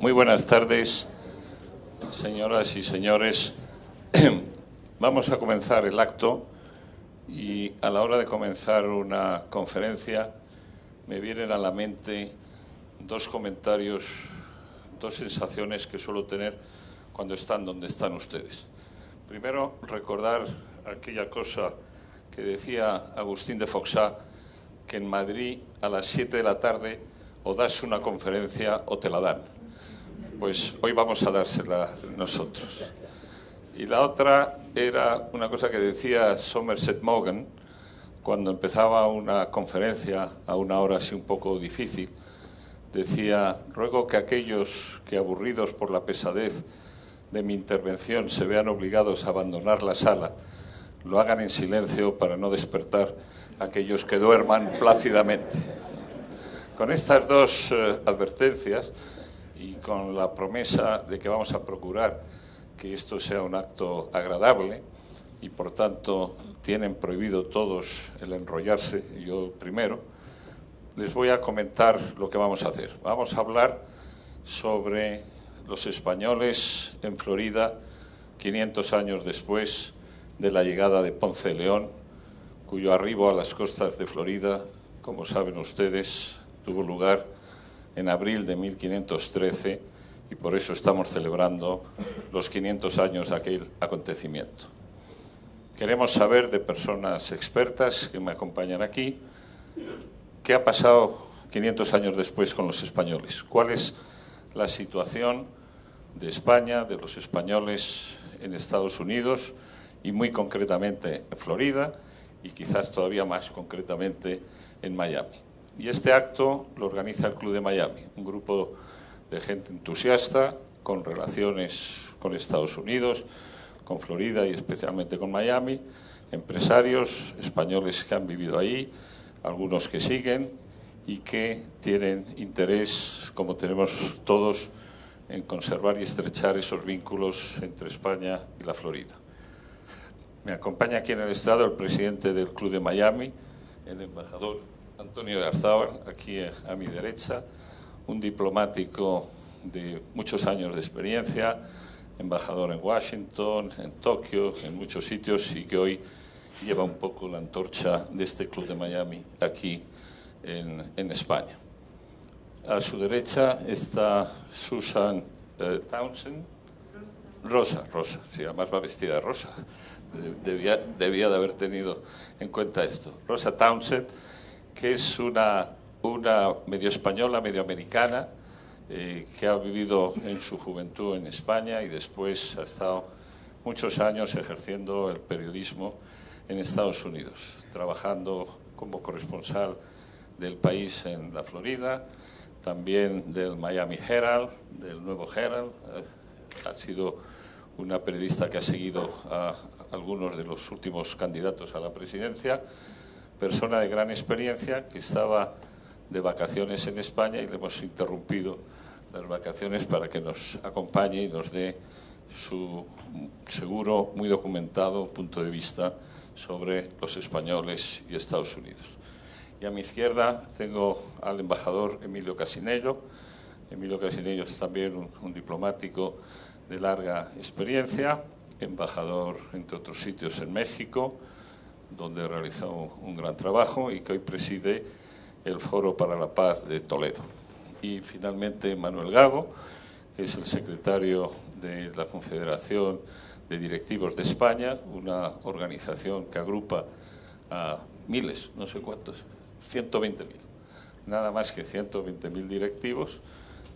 Muy buenas tardes, señoras y señores. Vamos a comenzar el acto y a la hora de comenzar una conferencia me vienen a la mente dos comentarios, dos sensaciones que suelo tener cuando están donde están ustedes. Primero, recordar aquella cosa que decía Agustín de Foxá, que en Madrid a las 7 de la tarde o das una conferencia o te la dan. Pues hoy vamos a dársela nosotros. Y la otra era una cosa que decía Somerset Maugham cuando empezaba una conferencia a una hora así un poco difícil. Decía: ruego que aquellos que, aburridos por la pesadez de mi intervención, se vean obligados a abandonar la sala, lo hagan en silencio para no despertar a aquellos que duerman plácidamente. Con estas dos advertencias y con la promesa de que vamos a procurar que esto sea un acto agradable y por tanto tienen prohibido todos el enrollarse, yo primero, les voy a comentar lo que vamos a hacer. Vamos a hablar sobre los españoles en Florida 500 años después de la llegada de Ponce de León, cuyo arribo a las costas de Florida, como saben ustedes, tuvo lugar en abril de 1513 y por eso estamos celebrando los 500 años de aquel acontecimiento. Queremos saber de personas expertas que me acompañan aquí qué ha pasado 500 años después con los españoles, cuál es la situación de España, de los españoles en Estados Unidos y muy concretamente en Florida y quizás todavía más concretamente en Miami. Y este acto lo organiza el Club de Miami, un grupo de gente entusiasta con relaciones con Estados Unidos, con Florida y especialmente con Miami, empresarios españoles que han vivido ahí, algunos que siguen y que tienen interés, como tenemos todos, en conservar y estrechar esos vínculos entre España y la Florida. Me acompaña aquí en el estrado el presidente del Club de Miami, el embajador Antonio de Arzábal, aquí a mi derecha, un diplomático de muchos años de experiencia, embajador en Washington, en Tokio, en muchos sitios y que hoy lleva un poco la antorcha de este Club de Miami aquí en España. A su derecha está Susan Townsend. Rosa, sí, además va vestida de rosa. Debía de haber tenido en cuenta esto. Rosa Townsend, que es una medio española, medio americana, que ha vivido en su juventud en España y después ha estado muchos años ejerciendo el periodismo en Estados Unidos, trabajando como corresponsal del país en la Florida, también del Miami Herald, del Nuevo Herald. Ha sido una periodista que ha seguido a algunos de los últimos candidatos a la presidencia, persona de gran experiencia que estaba de vacaciones en España y le hemos interrumpido las vacaciones para que nos acompañe y nos dé su seguro, muy documentado punto de vista sobre los españoles y Estados Unidos. Y a mi izquierda tengo al embajador Emilio Casinello. Emilio Casinello es también un diplomático de larga experiencia, embajador, entre otros sitios, en México, donde realizó un gran trabajo y que hoy preside el Foro para la Paz de Toledo. Y finalmente Manuel Gago, que es el secretario de la Confederación de Directivos de España, una organización que agrupa a miles, no sé cuántos, 120.000, nada más que 120.000 directivos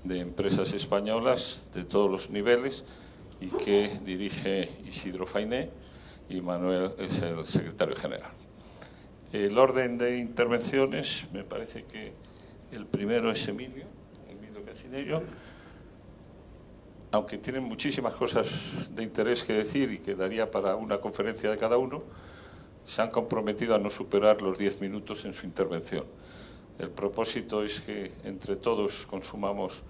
de empresas españolas de todos los niveles y que dirige Isidro Fainé y Manuel es el secretario general. El orden de intervenciones, me parece que el primero es Emilio Casinello, aunque tienen muchísimas cosas de interés que decir y que daría para una conferencia de cada uno, se han comprometido a no superar los 10 minutos en su intervención. El propósito es que entre todos consumamos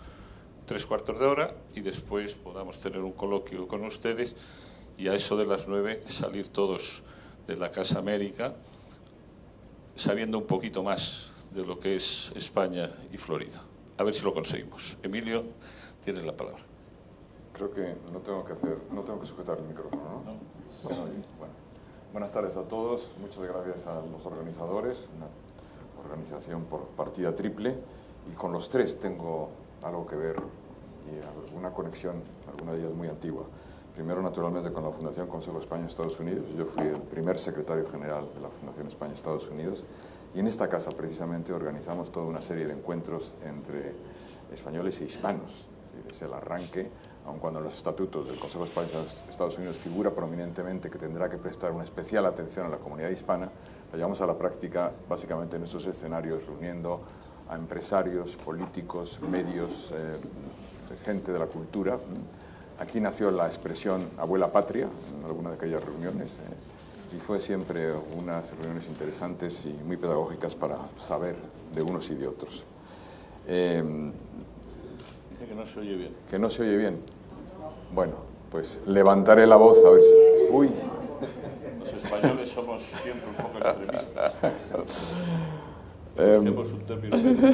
3/4 de hora y después podamos tener un coloquio con ustedes y a eso de las 9 salir todos de la Casa América sabiendo un poquito más de lo que es España y Florida. A ver si lo conseguimos. Emilio, tienes la palabra. Creo que no tengo que sujetar el micrófono, ¿no? ¿No? Sí, no, bueno. Buenas tardes a todos, muchas gracias a los organizadores, una organización por partida triple, y con los tres tengo algo que ver y alguna conexión, alguna de ellas muy antigua. Primero, naturalmente, con la Fundación Consejo España-Estados Unidos. Yo fui el primer secretario general de la Fundación España-Estados Unidos, y en esta casa, precisamente, organizamos toda una serie de encuentros entre españoles e hispanos. Es decir, es el arranque, aun cuando en los estatutos del Consejo España-Estados Unidos figura prominentemente que tendrá que prestar una especial atención a la comunidad hispana, la llevamos a la práctica básicamente en estos escenarios, reuniendo a empresarios, políticos, medios, gente de la cultura. Aquí nació la expresión abuela patria en alguna de aquellas reuniones, y fue siempre unas reuniones interesantes y muy pedagógicas para saber de unos y de otros. Dice que no se oye bien. ¿Que no se oye bien? Bueno, pues levantaré la voz a ver si... ¡Uy! Los españoles somos siempre un poco extremistas. Busquemos un término medio.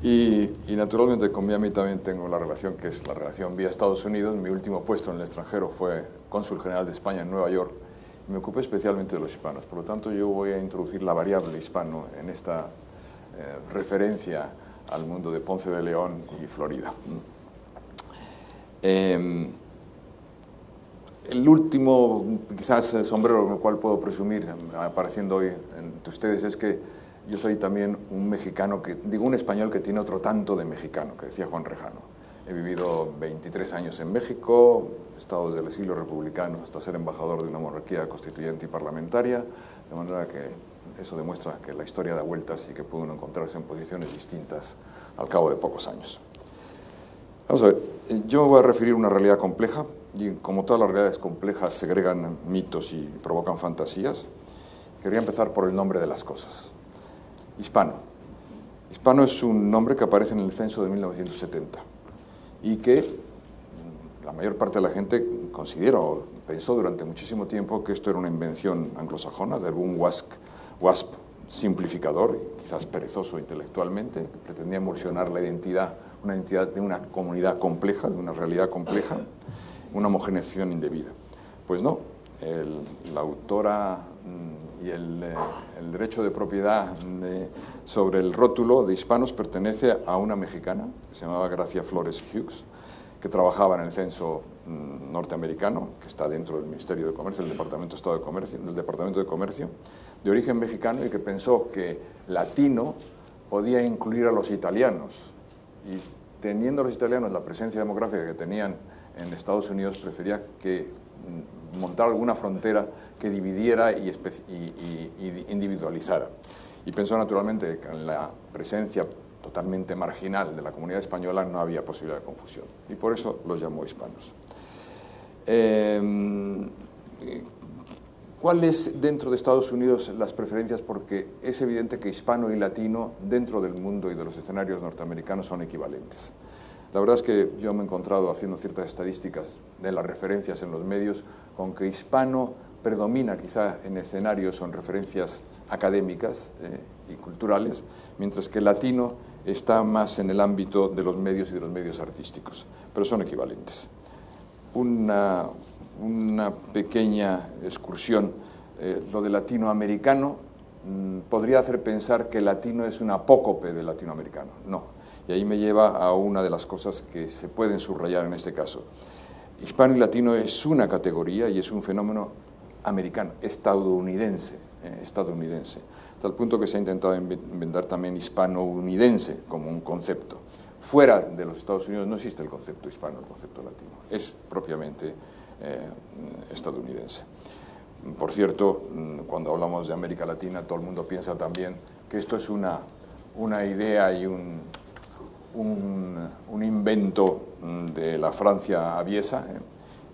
Y naturalmente con Miami también tengo la relación que es la relación vía Estados Unidos. Mi último puesto en el extranjero fue cónsul general de España en Nueva York, y me ocupé especialmente de los hispanos. Por lo tanto, yo voy a introducir la variable hispano en esta referencia al mundo de Ponce de León y Florida. El último, quizás, sombrero con el cual puedo presumir, apareciendo hoy entre ustedes, es que yo soy también un mexicano, un español que tiene otro tanto de mexicano, que decía Juan Rejano. He vivido 23 años en México, he estado desde el exilio republicano hasta ser embajador de una monarquía constituyente y parlamentaria, de manera que eso demuestra que la historia da vueltas y que puede uno encontrarse en posiciones distintas al cabo de pocos años. Vamos a ver, yo me voy a referir a una realidad compleja, y como todas las realidades complejas segregan mitos y provocan fantasías. Quería empezar por el nombre de las cosas. Hispano. Hispano es un nombre que aparece en el censo de 1970 y que la mayor parte de la gente considera o pensó durante muchísimo tiempo que esto era una invención anglosajona, de algún WASP simplificador, quizás perezoso intelectualmente, que pretendía emulsionar la identidad, una identidad de una comunidad compleja, de una realidad compleja, una homogeneización indebida. Pues no, la autora y el derecho de propiedad sobre el rótulo de hispanos pertenece a una mexicana que se llamaba Gracia Flores Hughes, que trabajaba en el censo norteamericano, que está dentro del Ministerio de Comercio, del Departamento de Comercio, de origen mexicano, y que pensó que latino podía incluir a los italianos. Y teniendo los italianos la presencia demográfica que tenían en Estados Unidos, prefería que montar alguna frontera que dividiera y individualizara. Y pensó naturalmente que en la presencia totalmente marginal de la comunidad española no había posibilidad de confusión, y por eso los llamó hispanos. ¿Cuáles dentro de Estados Unidos las preferencias? Porque es evidente que hispano y latino dentro del mundo y de los escenarios norteamericanos son equivalentes. La verdad es que yo me he encontrado haciendo ciertas estadísticas de las referencias en los medios con que hispano predomina quizá en escenarios o en referencias académicas y culturales, mientras que latino está más en el ámbito de los medios y de los medios artísticos, pero son equivalentes. Una pequeña excursión, lo de latinoamericano podría hacer pensar que latino es un apócope de latinoamericano, no. Y ahí me lleva a una de las cosas que se pueden subrayar en este caso. Hispano y latino es una categoría y es un fenómeno americano, estadounidense, hasta el punto que se ha intentado inventar también hispanounidense como un concepto. Fuera de los Estados Unidos no existe el concepto hispano, el concepto latino, es propiamente estadounidense. Por cierto, cuando hablamos de América Latina, todo el mundo piensa también que esto es una idea y un invento de la Francia aviesa,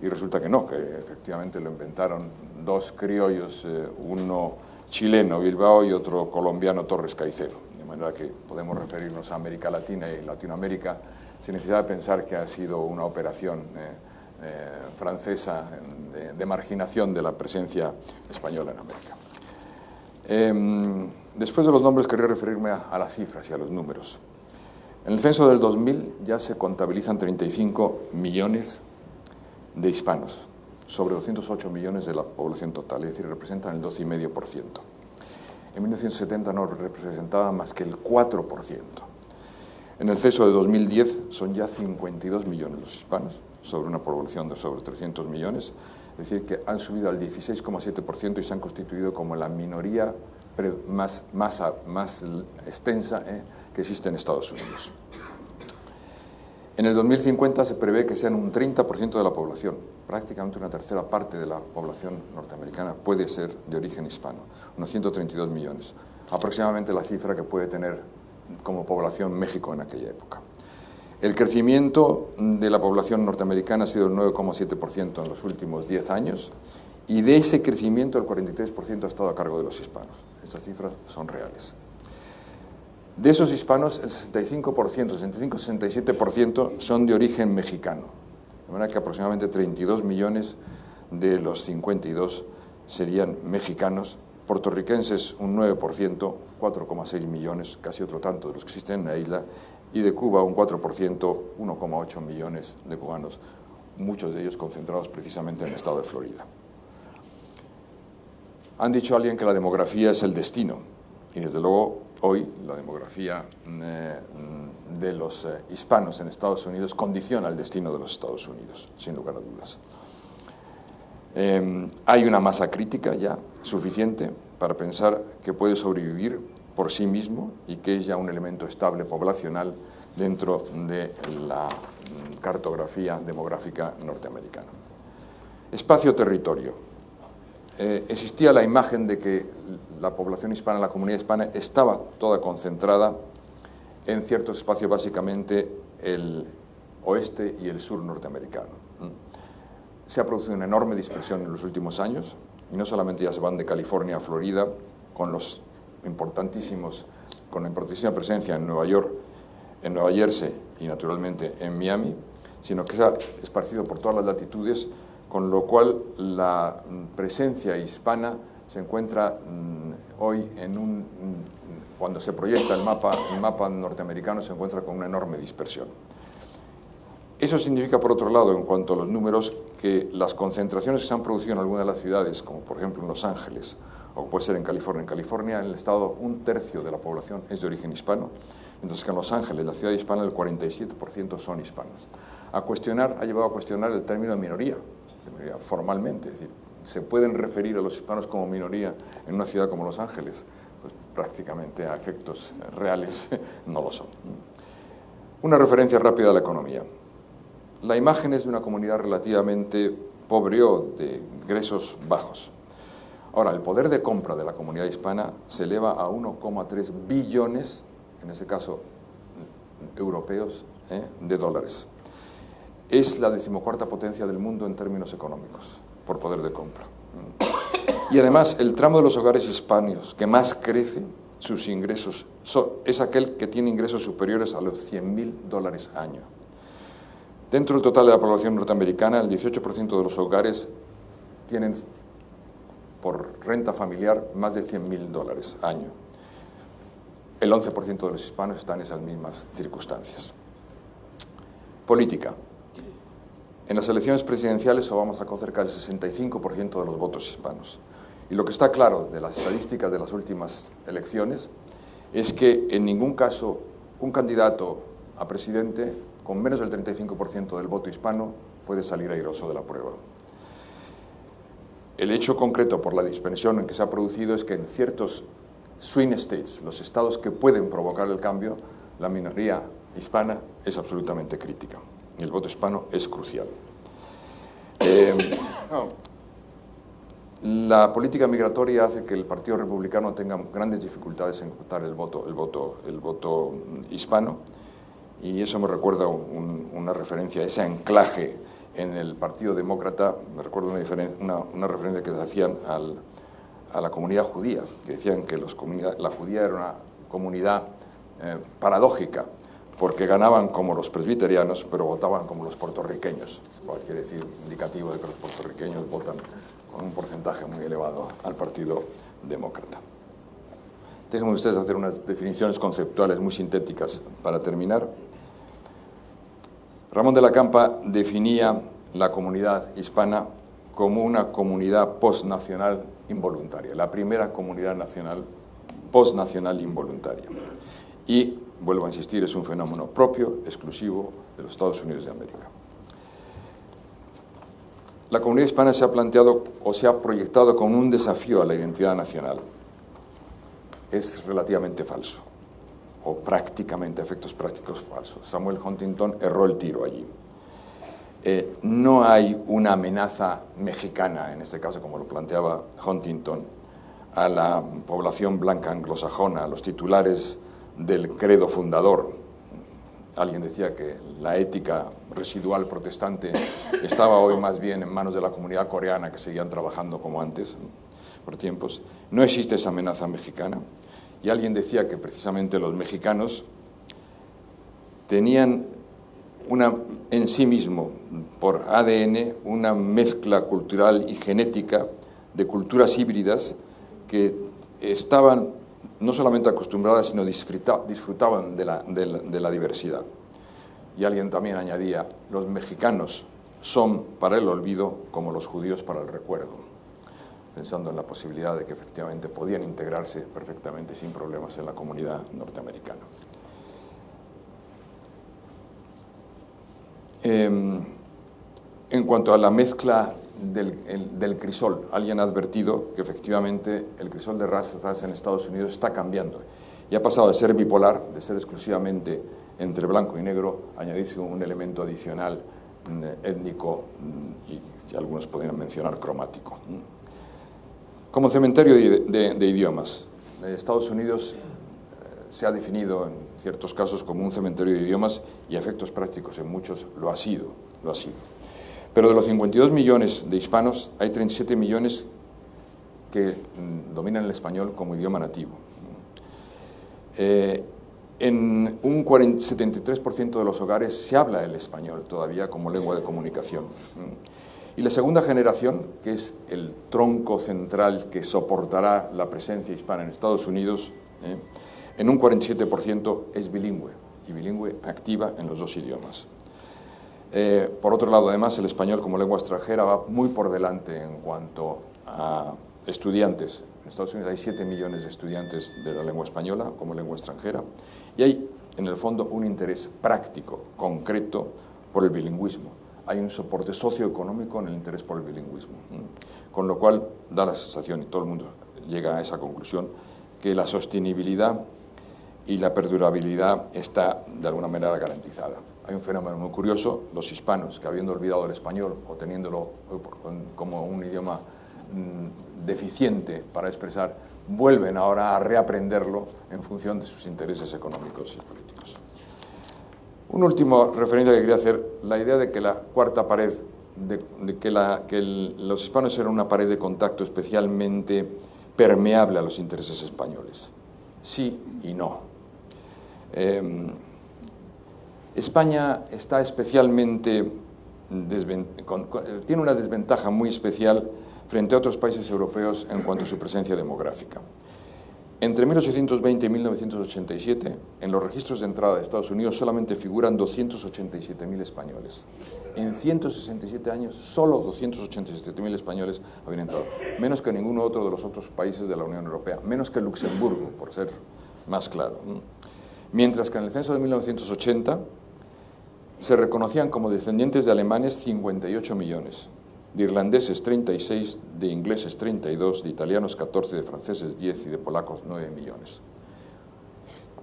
y resulta que no, que efectivamente lo inventaron dos criollos, uno chileno, Bilbao, y otro colombiano, Torres Caicedo. De manera que podemos referirnos a América Latina y Latinoamérica sin necesidad de pensar que ha sido una operación francesa de marginación de la presencia española en América. Después de los nombres quería referirme a las cifras y a los números. En el censo del 2000 ya se contabilizan 35 millones de hispanos, sobre 208 millones de la población total, es decir, representan el 12,5%. En 1970 no representaba más que el 4%. En el censo de 2010 son ya 52 millones los hispanos, sobre una población de sobre 300 millones, es decir, que han subido al 16,7% y se han constituido como la minoría más extensa que existe en Estados Unidos. En el 2050 se prevé que sean un 30% de la población, prácticamente una tercera parte de la población norteamericana puede ser de origen hispano, unos 132 millones, aproximadamente la cifra que puede tener como población México en aquella época. El crecimiento de la población norteamericana ha sido el 9,7% en los últimos 10 años y de ese crecimiento el 43% ha estado a cargo de los hispanos. Esas cifras son reales. De esos hispanos, el 65-67% son de origen mexicano, de manera que aproximadamente 32 millones de los 52 serían mexicanos, puertorriquenses un 9%, 4,6 millones, casi otro tanto de los que existen en la isla, y de Cuba un 4%, 1,8 millones de cubanos, muchos de ellos concentrados precisamente en el estado de Florida. Han dicho a alguien que la demografía es el destino, y desde luego hoy la demografía de los hispanos en Estados Unidos condiciona el destino de los Estados Unidos, sin lugar a dudas. Hay una masa crítica ya suficiente para pensar que puede sobrevivir por sí mismo y que es ya un elemento estable poblacional dentro de la cartografía demográfica norteamericana. Espacio-territorio. Existía la imagen de que la población hispana, la comunidad hispana, estaba toda concentrada en ciertos espacios, básicamente el oeste y el sur norteamericano. Se ha producido una enorme dispersión en los últimos años, y no solamente ya se van de California a Florida, con la importantísima presencia en Nueva York, en Nueva Jersey y naturalmente en Miami, sino que se ha esparcido por todas las latitudes, con lo cual la presencia hispana se encuentra hoy cuando se proyecta el mapa norteamericano, se encuentra con una enorme dispersión. Eso significa, por otro lado, en cuanto a los números, que las concentraciones que se han producido en algunas de las ciudades, como por ejemplo en Los Ángeles, o puede ser en California. En California, en el estado, un tercio de la población es de origen hispano, mientras que en Los Ángeles, la ciudad hispana, el 47% son hispanos. Ha llevado a cuestionar el término de minoría formalmente, es decir, ¿se pueden referir a los hispanos como minoría en una ciudad como Los Ángeles? Pues prácticamente a efectos reales no lo son. Una referencia rápida a la economía. La imagen es de una comunidad relativamente pobre o de ingresos bajos. Ahora, el poder de compra de la comunidad hispana se eleva a 1,3 billones, en este caso europeos, de dólares. Es la 14ª potencia del mundo en términos económicos, por poder de compra. Y además, el tramo de los hogares hispanos que más crece sus ingresos es aquel que tiene ingresos superiores a los $100.000 año. Dentro del total de la población norteamericana, el 18% de los hogares tienen por renta familiar más de $100.000 año. El 11% de los hispanos están en esas mismas circunstancias. Política. En las elecciones presidenciales Obama sacó cerca del 65% de los votos hispanos. Y lo que está claro de las estadísticas de las últimas elecciones es que en ningún caso un candidato a presidente con menos del 35% del voto hispano puede salir airoso de la prueba. El hecho concreto por la dispersión en que se ha producido es que en ciertos swing states, los estados que pueden provocar el cambio, la minoría hispana es absolutamente crítica. Y el voto hispano es crucial. La política migratoria hace que el Partido Republicano tenga grandes dificultades en captar el voto hispano, y eso me recuerda una referencia a ese anclaje en el Partido Demócrata. Me recuerdo una referencia que hacían a la comunidad judía, que decían que la judía era una comunidad paradójica, porque ganaban como los presbiterianos, pero votaban como los puertorriqueños, lo cual quiere decir indicativo de que los puertorriqueños votan con un porcentaje muy elevado al Partido Demócrata. Déjenme ustedes hacer unas definiciones conceptuales muy sintéticas para terminar. Ramón de la Campa definía la comunidad hispana como una comunidad postnacional involuntaria, la primera comunidad nacional postnacional involuntaria. Y, vuelvo a insistir, es un fenómeno propio, exclusivo de los Estados Unidos de América. La comunidad hispana se ha planteado o se ha proyectado como un desafío a la identidad nacional. Es relativamente falso, o prácticamente, a efectos prácticos, falso. Samuel Huntington erró el tiro allí. No hay una amenaza mexicana, en este caso, como lo planteaba Huntington, a la población blanca anglosajona, a los titulares del credo fundador. Alguien decía que la ética residual protestante estaba hoy más bien en manos de la comunidad coreana, que seguían trabajando como antes, por tiempos. No existe esa amenaza mexicana. Y alguien decía que precisamente los mexicanos tenían en sí mismo, por ADN, una mezcla cultural y genética de culturas híbridas que estaban no solamente acostumbradas, sino disfrutaban de la diversidad. Y alguien también añadía, los mexicanos son para el olvido como los judíos para el recuerdo, pensando en la posibilidad de que efectivamente podían integrarse perfectamente sin problemas en la comunidad norteamericana. En cuanto a la mezcla del crisol, alguien ha advertido que efectivamente el crisol de razas en Estados Unidos está cambiando y ha pasado de ser bipolar, de ser exclusivamente entre blanco y negro, a añadirse un elemento adicional étnico y algunos podrían mencionar cromático. Como cementerio de idiomas, Estados Unidos se ha definido en ciertos casos como un cementerio de idiomas y a efectos prácticos en muchos lo ha sido. Pero de los 52 millones de hispanos, hay 37 millones que dominan el español como idioma nativo. En un 73% de los hogares se habla el español todavía como lengua de comunicación. Y la segunda generación, que es el tronco central que soportará la presencia hispana en Estados Unidos, en un 47% es bilingüe, y bilingüe activa en los dos idiomas. Por otro lado, además, el español como lengua extranjera va muy por delante en cuanto a estudiantes. En Estados Unidos hay 7 millones de estudiantes de la lengua española como lengua extranjera, y hay, en el fondo, un interés práctico, concreto, por el bilingüismo. Hay un soporte socioeconómico en el interés por el bilingüismo, con lo cual da la sensación, y todo el mundo llega a esa conclusión, que la sostenibilidad y la perdurabilidad está de alguna manera garantizada. Hay un fenómeno muy curioso, los hispanos que habiendo olvidado el español o teniéndolo como un idioma deficiente para expresar, vuelven ahora a reaprenderlo en función de sus intereses económicos y políticos. Una última referencia que quería hacer, la idea de que la cuarta pared, los hispanos eran una pared de contacto especialmente permeable a los intereses españoles. Sí y no. España está especialmente tiene una desventaja muy especial frente a otros países europeos en cuanto a su presencia demográfica. Entre 1820 y 1987, en los registros de entrada de Estados Unidos solamente figuran 287.000 españoles. En 167 años, solo 287.000 españoles habían entrado. Menos que ninguno otro de los otros países de la Unión Europea. Menos que Luxemburgo, por ser más claro. Mientras que en el censo de 1980 se reconocían como descendientes de alemanes 58 millones, de irlandeses 36, de ingleses 32, de italianos 14, de franceses 10 y de polacos 9 millones.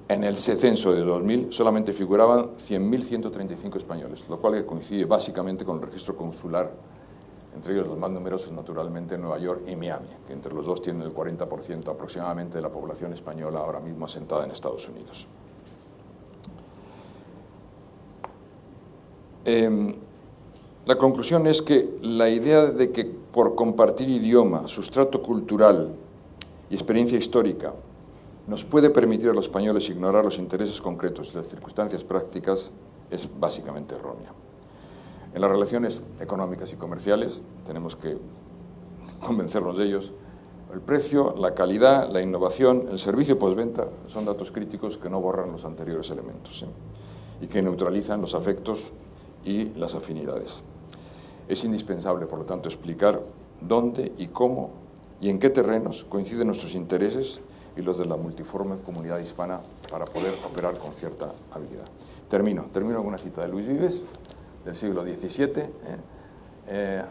En el censo de 2000 solamente figuraban 100.135 españoles, lo cual coincide básicamente con el registro consular, entre ellos los más numerosos naturalmente Nueva York y Miami, que entre los dos tienen el 40% aproximadamente de la población española ahora mismo asentada en Estados Unidos. La conclusión es que la idea de que por compartir idioma, sustrato cultural y experiencia histórica nos puede permitir a los españoles ignorar los intereses concretos y las circunstancias prácticas es básicamente errónea. En las relaciones económicas y comerciales tenemos que convencernos de ellos. El precio, la calidad, la innovación, el servicio postventa son datos críticos que no borran los anteriores elementos, y que neutralizan los afectos y las afinidades. Es indispensable, por lo tanto, explicar dónde y cómo y en qué terrenos coinciden nuestros intereses y los de la multiforme comunidad hispana para poder operar con cierta habilidad. Termino con una cita de Luis Vives, del siglo XVII,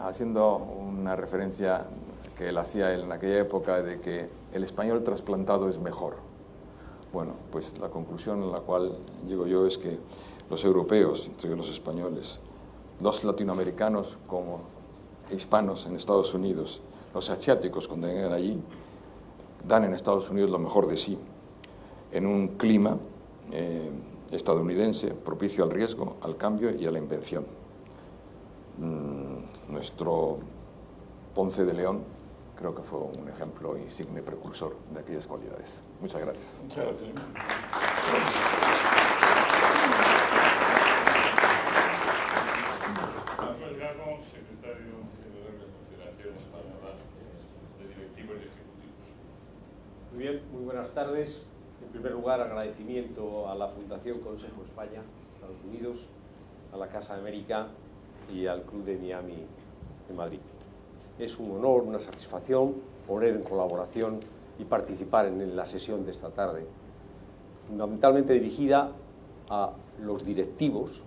haciendo una referencia que él hacía en aquella época de que el español trasplantado es mejor. Bueno, pues la conclusión a la cual llego yo es que los europeos, entre los españoles, los latinoamericanos como hispanos en Estados Unidos, los asiáticos cuando vengan allí, dan en Estados Unidos lo mejor de sí, en un clima estadounidense propicio al riesgo, al cambio y a la invención. Nuestro Ponce de León creo que fue un ejemplo insigne precursor de aquellas cualidades. Muchas gracias. Muchas gracias. Manuel Gago, secretario general de Confederación Española de Directivos y Ejecutivos. Muy bien, muy buenas tardes. En primer lugar, agradecimiento a la Fundación Consejo España, Estados Unidos, a la Casa de América y al Club de Miami de Madrid. Es un honor, una satisfacción poner en colaboración y participar en la sesión de esta tarde, fundamentalmente dirigida a los directivos,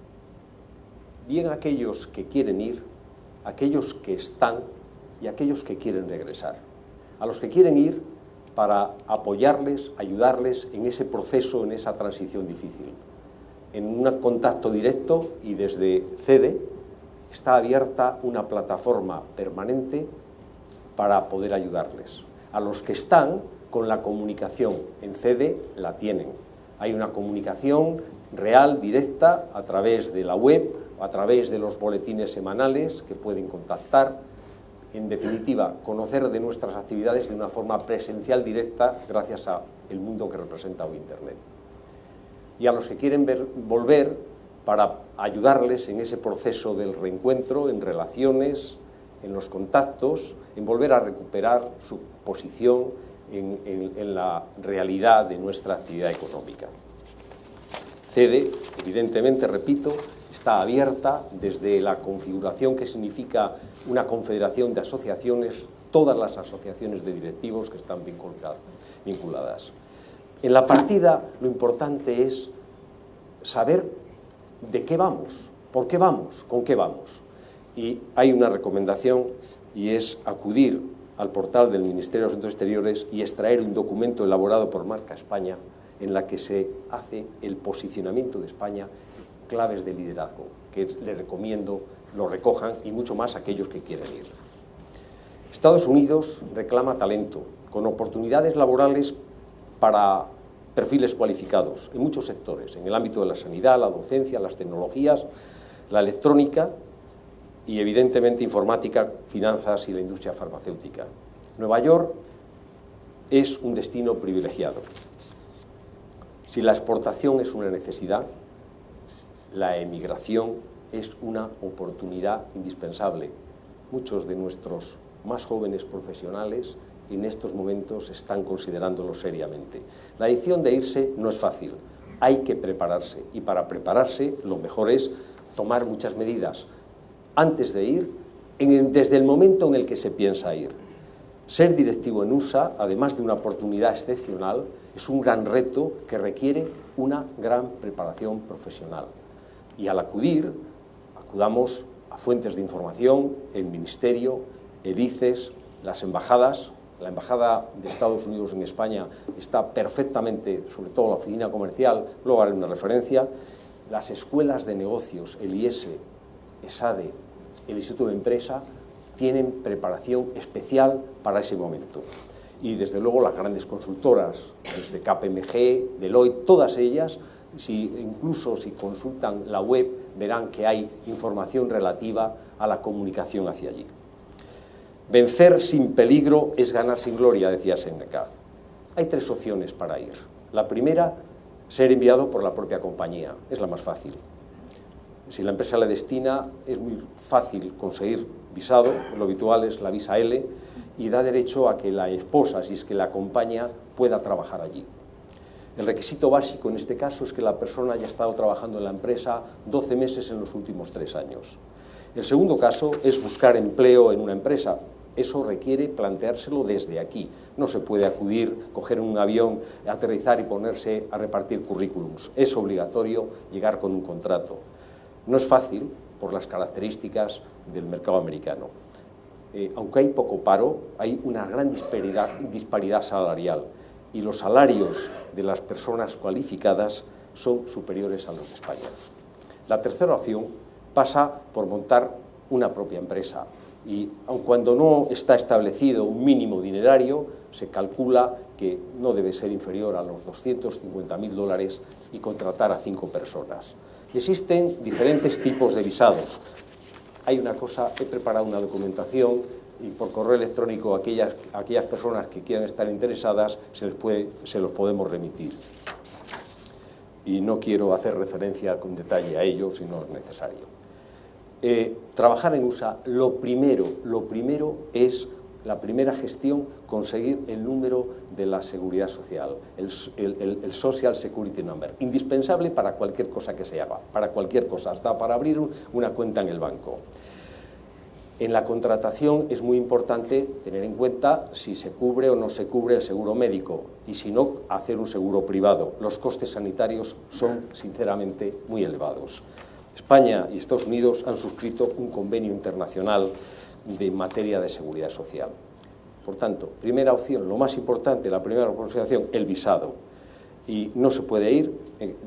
bien aquellos que quieren ir, aquellos que están y aquellos que quieren regresar. A los que quieren ir para apoyarles, ayudarles en ese proceso, en esa transición difícil. En un contacto directo y desde CEDE está abierta una plataforma permanente para poder ayudarles. A los que están, con la comunicación en CEDE la tienen. Hay una comunicación real, directa, a través de la web, a través de los boletines semanales que pueden contactar. En definitiva, conocer de nuestras actividades de una forma presencial directa gracias al mundo que representa hoy Internet. Y a los que quieren volver, para ayudarles en ese proceso del reencuentro, en relaciones, en los contactos, en volver a recuperar su posición en la realidad de nuestra actividad económica. CEDE, evidentemente, repito, está abierta desde la configuración que significa una confederación de asociaciones, todas las asociaciones de directivos que están vinculadas. En la partida, lo importante es saber de qué vamos, por qué vamos, con qué vamos. Y hay una recomendación y es acudir al portal del Ministerio de Asuntos Exteriores y extraer un documento elaborado por Marca España en la que se hace el posicionamiento de España, claves de liderazgo, que les recomiendo lo recojan y mucho más aquellos que quieren ir. Estados Unidos reclama talento, con oportunidades laborales para perfiles cualificados en muchos sectores, en el ámbito de la sanidad, la docencia, las tecnologías, la electrónica y, evidentemente, informática, finanzas y la industria farmacéutica. Nueva York es un destino privilegiado. Si la exportación es una necesidad, la emigración es una oportunidad indispensable. Muchos de nuestros más jóvenes profesionales en estos momentos están considerándolo seriamente. La decisión de irse no es fácil, hay que prepararse, y para prepararse lo mejor es tomar muchas medidas antes de ir, desde el momento en el que se piensa ir. Ser directivo en USA, además de una oportunidad excepcional, es un gran reto que requiere una gran preparación profesional. Y al acudir, acudamos a fuentes de información, el Ministerio, el ICES, las embajadas. La Embajada de Estados Unidos en España está perfectamente, sobre todo la oficina comercial, luego haré una referencia, las escuelas de negocios, el IES, ESADE, el Instituto de Empresa, tienen preparación especial para ese momento. Y desde luego las grandes consultoras, desde KPMG, Deloitte, todas ellas, incluso si consultan la web, verán que hay información relativa a la comunicación hacia allí. Vencer sin peligro es ganar sin gloria, decía Séneca. Hay tres opciones para ir. La primera, ser enviado por la propia compañía, es la más fácil. Si la empresa le destina, es muy fácil conseguir visado, lo habitual es la visa L, y da derecho a que la esposa, si es que la acompaña, pueda trabajar allí. El requisito básico en este caso es que la persona haya estado trabajando en la empresa 12 meses en los últimos 3 años. El segundo caso es buscar empleo en una empresa. Eso requiere planteárselo desde aquí. No se puede acudir, coger un avión, aterrizar y ponerse a repartir currículums. Es obligatorio llegar con un contrato. No es fácil por las características del mercado americano. Aunque hay poco paro, hay una gran disparidad salarial y los salarios de las personas cualificadas son superiores a los de España. La tercera opción pasa por montar una propia empresa y aun cuando no está establecido un mínimo dinerario, se calcula que no debe ser inferior a los $250.000 y contratar a 5 personas. Existen diferentes tipos de visados. Hay una cosa, he preparado una documentación y por correo electrónico a aquellas personas que quieran estar interesadas se los podemos remitir. Y no quiero hacer referencia con detalle a ello si no es necesario. Trabajar en USA, lo primero es, la primera gestión, conseguir el número de la seguridad social, el Social Security Number, indispensable para cualquier cosa que se haga, para cualquier cosa, hasta para abrir una cuenta en el banco. En la contratación es muy importante tener en cuenta si se cubre o no se cubre el seguro médico y si no, hacer un seguro privado. Los costes sanitarios son, sinceramente, muy elevados. España y Estados Unidos han suscrito un convenio internacional de materia de seguridad social. Por tanto, primera opción, lo más importante, la primera consideración, el visado. Y no se puede ir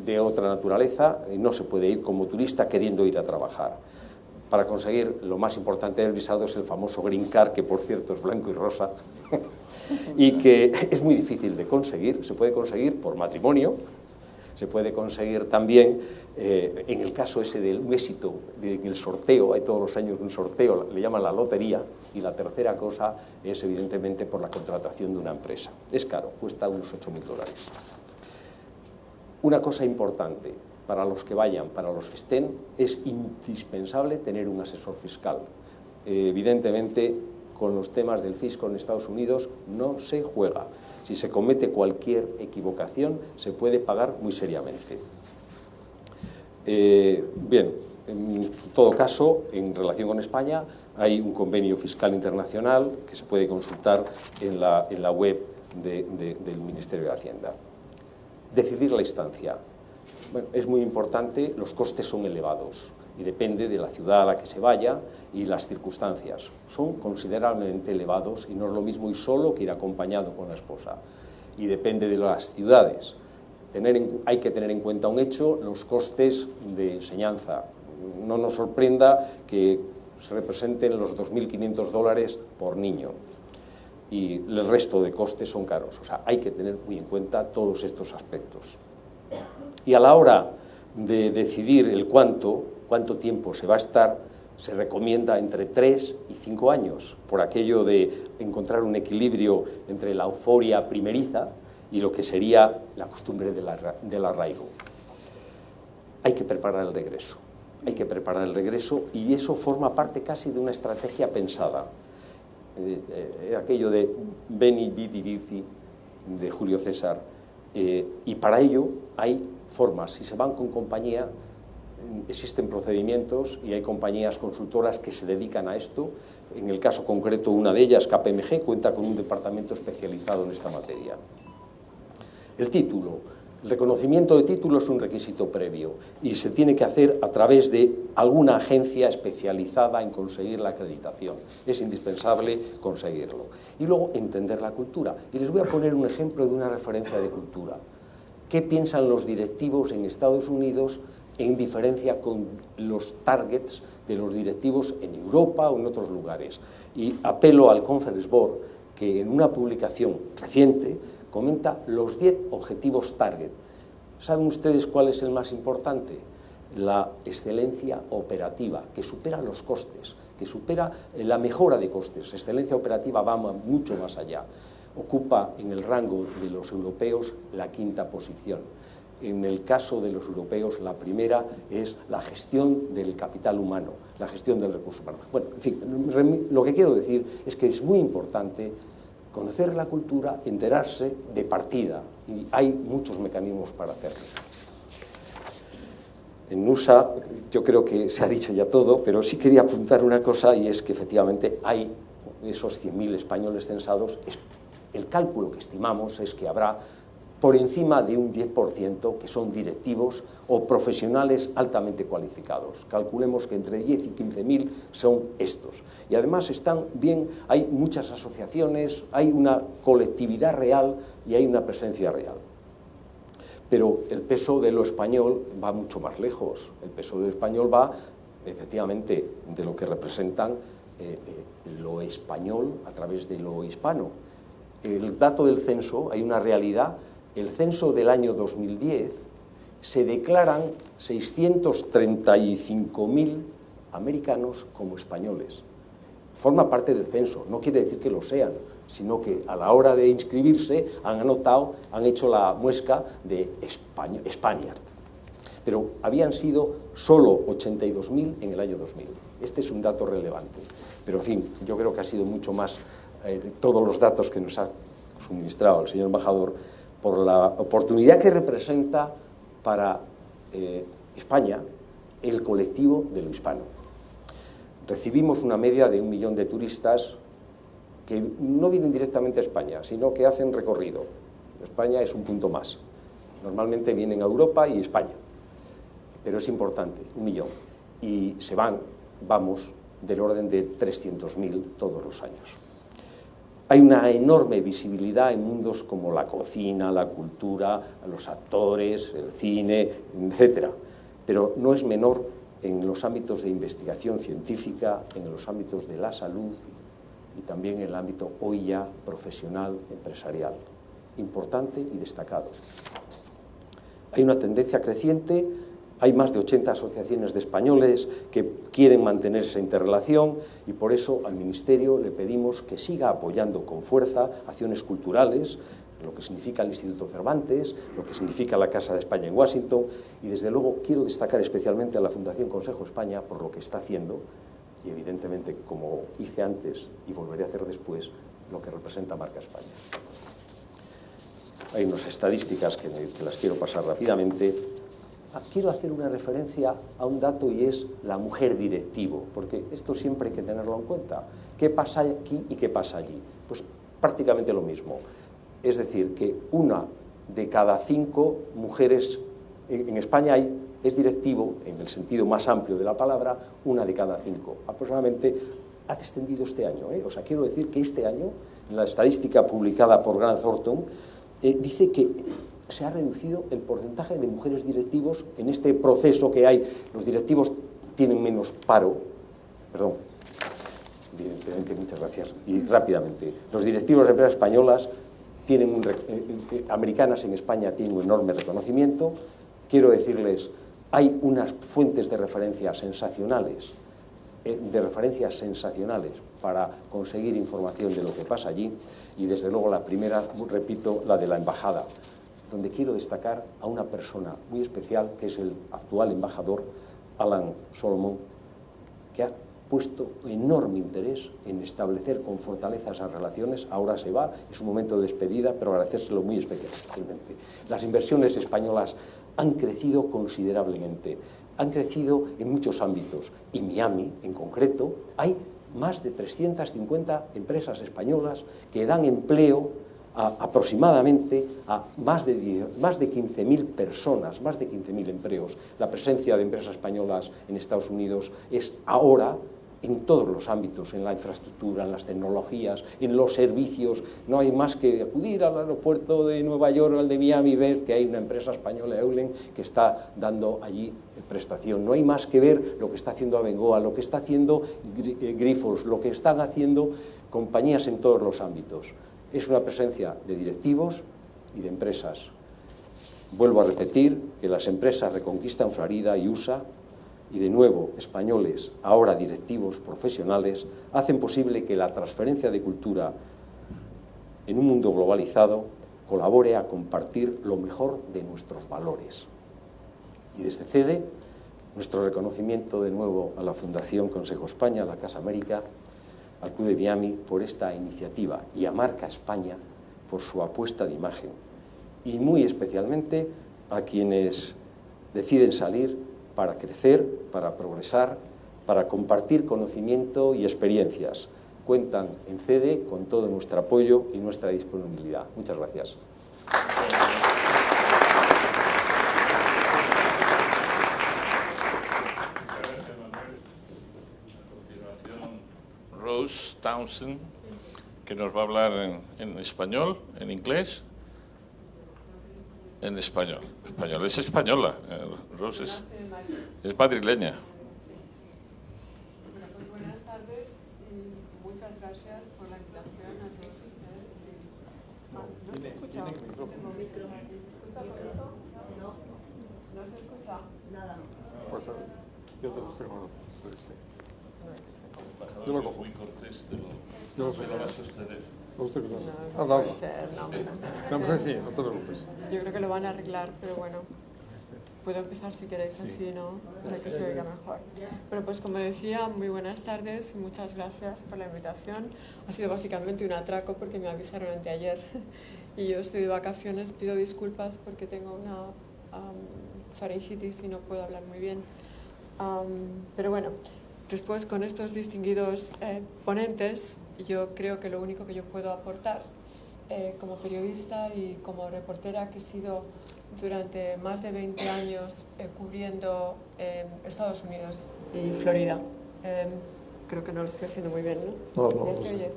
de otra naturaleza, no se puede ir como turista queriendo ir a trabajar. Para conseguir lo más importante del visado es el famoso Green Card, que por cierto es blanco y rosa, y que es muy difícil de conseguir. Se puede conseguir por matrimonio, se puede conseguir también, en el caso ese del éxito, en el sorteo, hay todos los años un sorteo, le llaman la lotería, y la tercera cosa es evidentemente por la contratación de una empresa. Es caro, cuesta unos $8.000. Una cosa importante, para los que vayan, para los que estén, es indispensable tener un asesor fiscal. Evidentemente, con los temas del fisco en Estados Unidos no se juega. Si se comete cualquier equivocación, se puede pagar muy seriamente. Bien, en todo caso, en relación con España, hay un convenio fiscal internacional que se puede consultar en la web del Ministerio de Hacienda. Decidir la instancia. Bueno, es muy importante, los costes son elevados y depende de la ciudad a la que se vaya y las circunstancias. Son considerablemente elevados y no es lo mismo ir solo que ir acompañado con la esposa. Y depende de las ciudades. Hay que tener en cuenta un hecho, los costes de enseñanza. No nos sorprenda que se representen los $2.500 por niño y el resto de costes son caros. O sea, hay que tener muy en cuenta todos estos aspectos. Y a la hora de decidir el cuánto tiempo se va a estar, se recomienda entre 3 y 5 años, por aquello de encontrar un equilibrio entre la euforia primeriza y lo que sería la costumbre del arraigo. Hay que preparar el regreso, y eso forma parte casi de una estrategia pensada. Aquello de Veni, Vidi, Vici, de Julio César, y para ello hay formas. Si se van con compañía, existen procedimientos y hay compañías consultoras que se dedican a esto. En el caso concreto, una de ellas, KPMG, cuenta con un departamento especializado en esta materia. El título. El reconocimiento de título es un requisito previo y se tiene que hacer a través de alguna agencia especializada en conseguir la acreditación. Es indispensable conseguirlo. Y luego entender la cultura. Y les voy a poner un ejemplo de una referencia de cultura. ¿Qué piensan los directivos en Estados Unidos en diferencia con los targets de los directivos en Europa o en otros lugares? Y apelo al Conference Board, que en una publicación reciente comenta los 10 objetivos target. ¿Saben ustedes cuál es el más importante? La excelencia operativa, que supera los costes, que supera la mejora de costes. Excelencia operativa va mucho más allá. Ocupa en el rango de los europeos la 5ª posición. En el caso de los europeos, la primera es la gestión del capital humano, la gestión del recurso humano. Bueno, en fin, lo que quiero decir es que es muy importante conocer la cultura, enterarse de partida, y hay muchos mecanismos para hacerlo. En USA, yo creo que se ha dicho ya todo, pero sí quería apuntar una cosa, y es que efectivamente hay esos 100.000 españoles censados. El cálculo que estimamos es que habrá por encima de un 10% que son directivos o profesionales altamente cualificados. Calculemos que entre 10 y 15.000 son estos. Y además están bien, hay muchas asociaciones, hay una colectividad real y hay una presencia real. Pero el peso de lo español va mucho más lejos. El peso de lo español va, efectivamente, de lo que representan lo español a través de lo hispano. El dato del censo, hay una realidad. El censo del año 2010 se declaran 635.000 americanos como españoles. Forma parte del censo, no quiere decir que lo sean, sino que a la hora de inscribirse han anotado, han hecho la muesca de Spaniard. Pero habían sido solo 82.000 en el año 2000. Este es un dato relevante. Pero, en fin, yo creo que ha sido mucho más todos los datos que nos ha suministrado el señor embajador por la oportunidad que representa para España el colectivo de lo hispano. Recibimos una media de 1 millón de turistas que no vienen directamente a España, sino que hacen recorrido. España es un punto más. Normalmente vienen a Europa y España, pero es importante, 1 millón. Y vamos, del orden de 300.000 todos los años. Hay una enorme visibilidad en mundos como la cocina, la cultura, los actores, el cine, etc. Pero no es menor en los ámbitos de investigación científica, en los ámbitos de la salud y también en el ámbito hoy ya profesional, empresarial. Importante y destacado. Hay una tendencia creciente. Hay más de 80 asociaciones de españoles que quieren mantener esa interrelación y por eso al Ministerio le pedimos que siga apoyando con fuerza acciones culturales, lo que significa el Instituto Cervantes, lo que significa la Casa de España en Washington, y desde luego quiero destacar especialmente a la Fundación Consejo España por lo que está haciendo y evidentemente, como hice antes y volveré a hacer después, lo que representa Marca España. Hay unas estadísticas que las quiero pasar rápidamente. Quiero hacer una referencia a un dato y es la mujer directivo, porque esto siempre hay que tenerlo en cuenta. ¿Qué pasa aquí y qué pasa allí? Pues prácticamente lo mismo. Es decir, que 1 de cada 5 mujeres en España es directivo, en el sentido más amplio de la palabra, 1 de cada 5. Aproximadamente ha descendido este año. O sea, quiero decir que este año, en la estadística publicada por Grant Thornton, dice que se ha reducido el porcentaje de mujeres directivos en este proceso que hay. Los directivos tienen menos paro. Perdón. Evidentemente, muchas gracias. Y rápidamente. Los directivos de empresas españolas americanas en España tienen un enorme reconocimiento. Quiero decirles, hay unas fuentes de referencia sensacionales, para conseguir información de lo que pasa allí. Y desde luego la primera, repito, la de la embajada, donde quiero destacar a una persona muy especial, que es el actual embajador, Alan Solomon, que ha puesto enorme interés en establecer con fortaleza esas relaciones. Ahora se va, es un momento de despedida, pero agradecérselo muy especialmente. Las inversiones españolas han crecido considerablemente, han crecido en muchos ámbitos, y Miami, en concreto, hay más de 350 empresas españolas que dan empleo aproximadamente a más de 15.000 personas, más de 15.000 empleos. La presencia de empresas españolas en Estados Unidos es ahora en todos los ámbitos, en la infraestructura, en las tecnologías, en los servicios. No hay más que acudir al aeropuerto de Nueva York o al de Miami y ver que hay una empresa española, Eulen, que está dando allí prestación. No hay más que ver lo que está haciendo Abengoa, lo que está haciendo Grifols, lo que están haciendo compañías en todos los ámbitos. Es una presencia de directivos y de empresas. Vuelvo a repetir que las empresas Reconquista en Florida y USA, y de nuevo españoles, ahora directivos profesionales, hacen posible que la transferencia de cultura en un mundo globalizado colabore a compartir lo mejor de nuestros valores. Y desde CEDE, nuestro reconocimiento de nuevo a la Fundación Consejo España, a la Casa América, al Club de Miami por esta iniciativa y a Marca España por su apuesta de imagen. Y muy especialmente a quienes deciden salir para crecer, para progresar, para compartir conocimiento y experiencias. Cuentan en CEDE con todo nuestro apoyo y nuestra disponibilidad. Muchas gracias. Rose Townsend, que nos va a hablar en español, en inglés, en español. Es española, Rose es madrileña. Bueno, pues buenas tardes y muchas gracias por la invitación a todos ustedes. ¿No se escucha? ¿Se escucha por esto? No. ¿No se escucha? Nada. Pues yo te los tengo. Yo lo cojo. Muy cortés, Yo lo sé. lo va a sostener. No usted que No puede ser, no. no sé, sí, no te preocupes. Yo creo que lo van a arreglar, pero bueno, puedo empezar si queréis así, ¿no? Para que se oiga mejor. Bueno, pues como decía, muy buenas tardes y muchas gracias por la invitación. Ha sido básicamente un atraco porque me avisaron anteayer y yo estoy de vacaciones. Pido disculpas porque tengo una faringitis y no puedo hablar muy bien. Pero bueno, después con estos distinguidos ponentes, yo creo que lo único que yo puedo aportar como periodista y como reportera que he sido durante más de 20 años cubriendo Estados Unidos y Florida. Creo que no lo estoy haciendo muy bien, ¿no? No. ¿Ya se oye?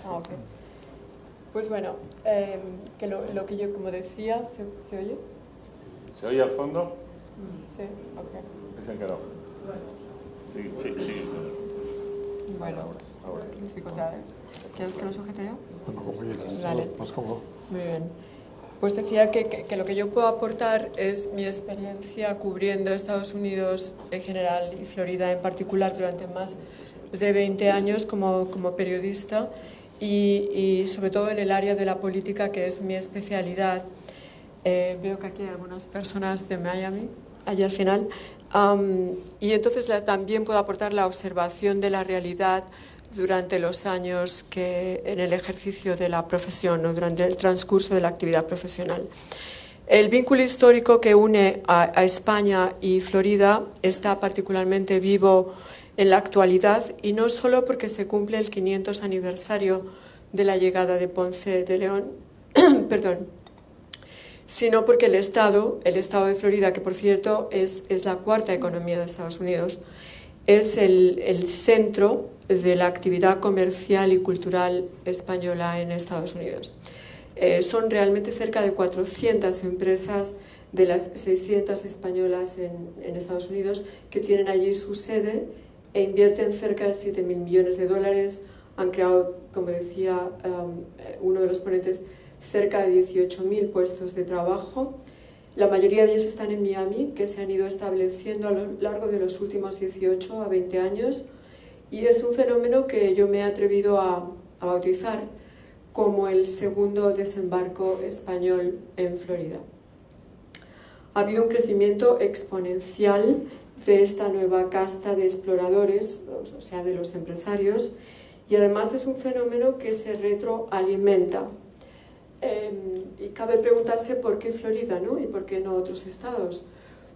Ah, ok. Pues bueno, que lo que yo, como decía, ¿se oye? ¿Se oye al fondo? Sí, ok. Dicen que no. Sí. Bueno, Ahora. dificultades. ¿Quieres que lo sujete yo? Bueno, como quieras. Vale. Pues como. Muy bien. Pues decía que lo que yo puedo aportar es mi experiencia cubriendo Estados Unidos en general y Florida en particular durante más de 20 años como periodista y sobre todo en el área de la política, que es mi especialidad. Veo que aquí hay algunas personas de Miami, allí al final. Y entonces también puedo aportar la observación de la realidad durante los años que en el ejercicio de la profesión, ¿no? Durante el transcurso de la actividad profesional. El vínculo histórico que une a España y Florida está particularmente vivo en la actualidad, y no solo porque se cumple el 500 aniversario de la llegada de Ponce de León, perdón, sino porque el estado de Florida, que por cierto es la cuarta economía de Estados Unidos, es el centro de la actividad comercial y cultural española en Estados Unidos. Son realmente cerca de 400 empresas de las 600 españolas en Estados Unidos que tienen allí su sede e invierten cerca de 7.000 millones de dólares. Han creado, como decía uno de los ponentes, cerca de 18.000 puestos de trabajo. La mayoría de ellos están en Miami, que se han ido estableciendo a lo largo de los últimos 18 a 20 años, y es un fenómeno que yo me he atrevido a bautizar como el segundo desembarco español en Florida. Ha habido un crecimiento exponencial de esta nueva casta de exploradores, o sea, de los empresarios, y además es un fenómeno que se retroalimenta. Y cabe preguntarse por qué Florida, ¿no? Y por qué no otros estados.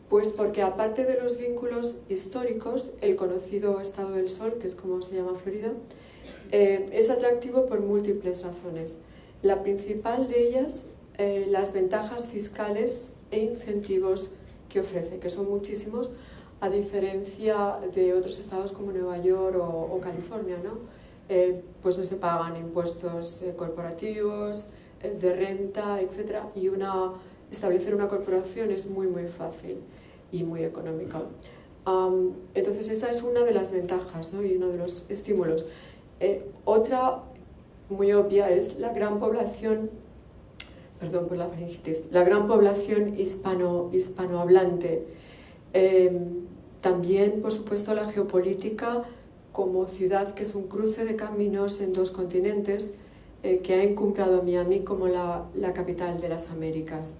Pues porque aparte de los vínculos históricos, el conocido Estado del Sol, que es como se llama Florida, es atractivo por múltiples razones. La principal de ellas, las ventajas fiscales e incentivos que ofrece, que son muchísimos, a diferencia de otros estados como Nueva York o California, ¿no? Pues no se pagan impuestos corporativos, de renta, etc. Y establecer una corporación es muy fácil y muy económica. Entonces esa es una de las ventajas, ¿no? Y uno de los estímulos. Otra muy obvia es la gran población, perdón por la faringitis, la gran población hispanohablante. También, por supuesto, la geopolítica como ciudad que es un cruce de caminos en dos continentes. que ha encumbrado a Miami como la capital de las Américas.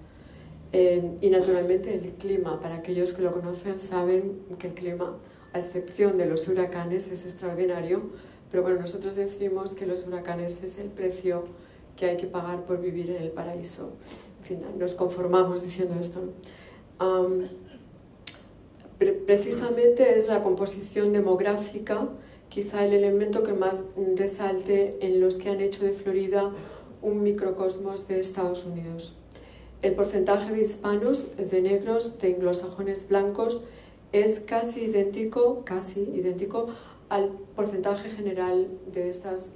Y naturalmente el clima, para aquellos que lo conocen saben que el clima, a excepción de los huracanes, es extraordinario, pero bueno, nosotros decimos que los huracanes es el precio que hay que pagar por vivir en el paraíso. En fin, nos conformamos diciendo esto. Precisamente es la composición demográfica quizá el elemento que más resalte en los que han hecho de Florida un microcosmos de Estados Unidos. El porcentaje de hispanos, de negros, de anglosajones blancos es casi idéntico al porcentaje general de estos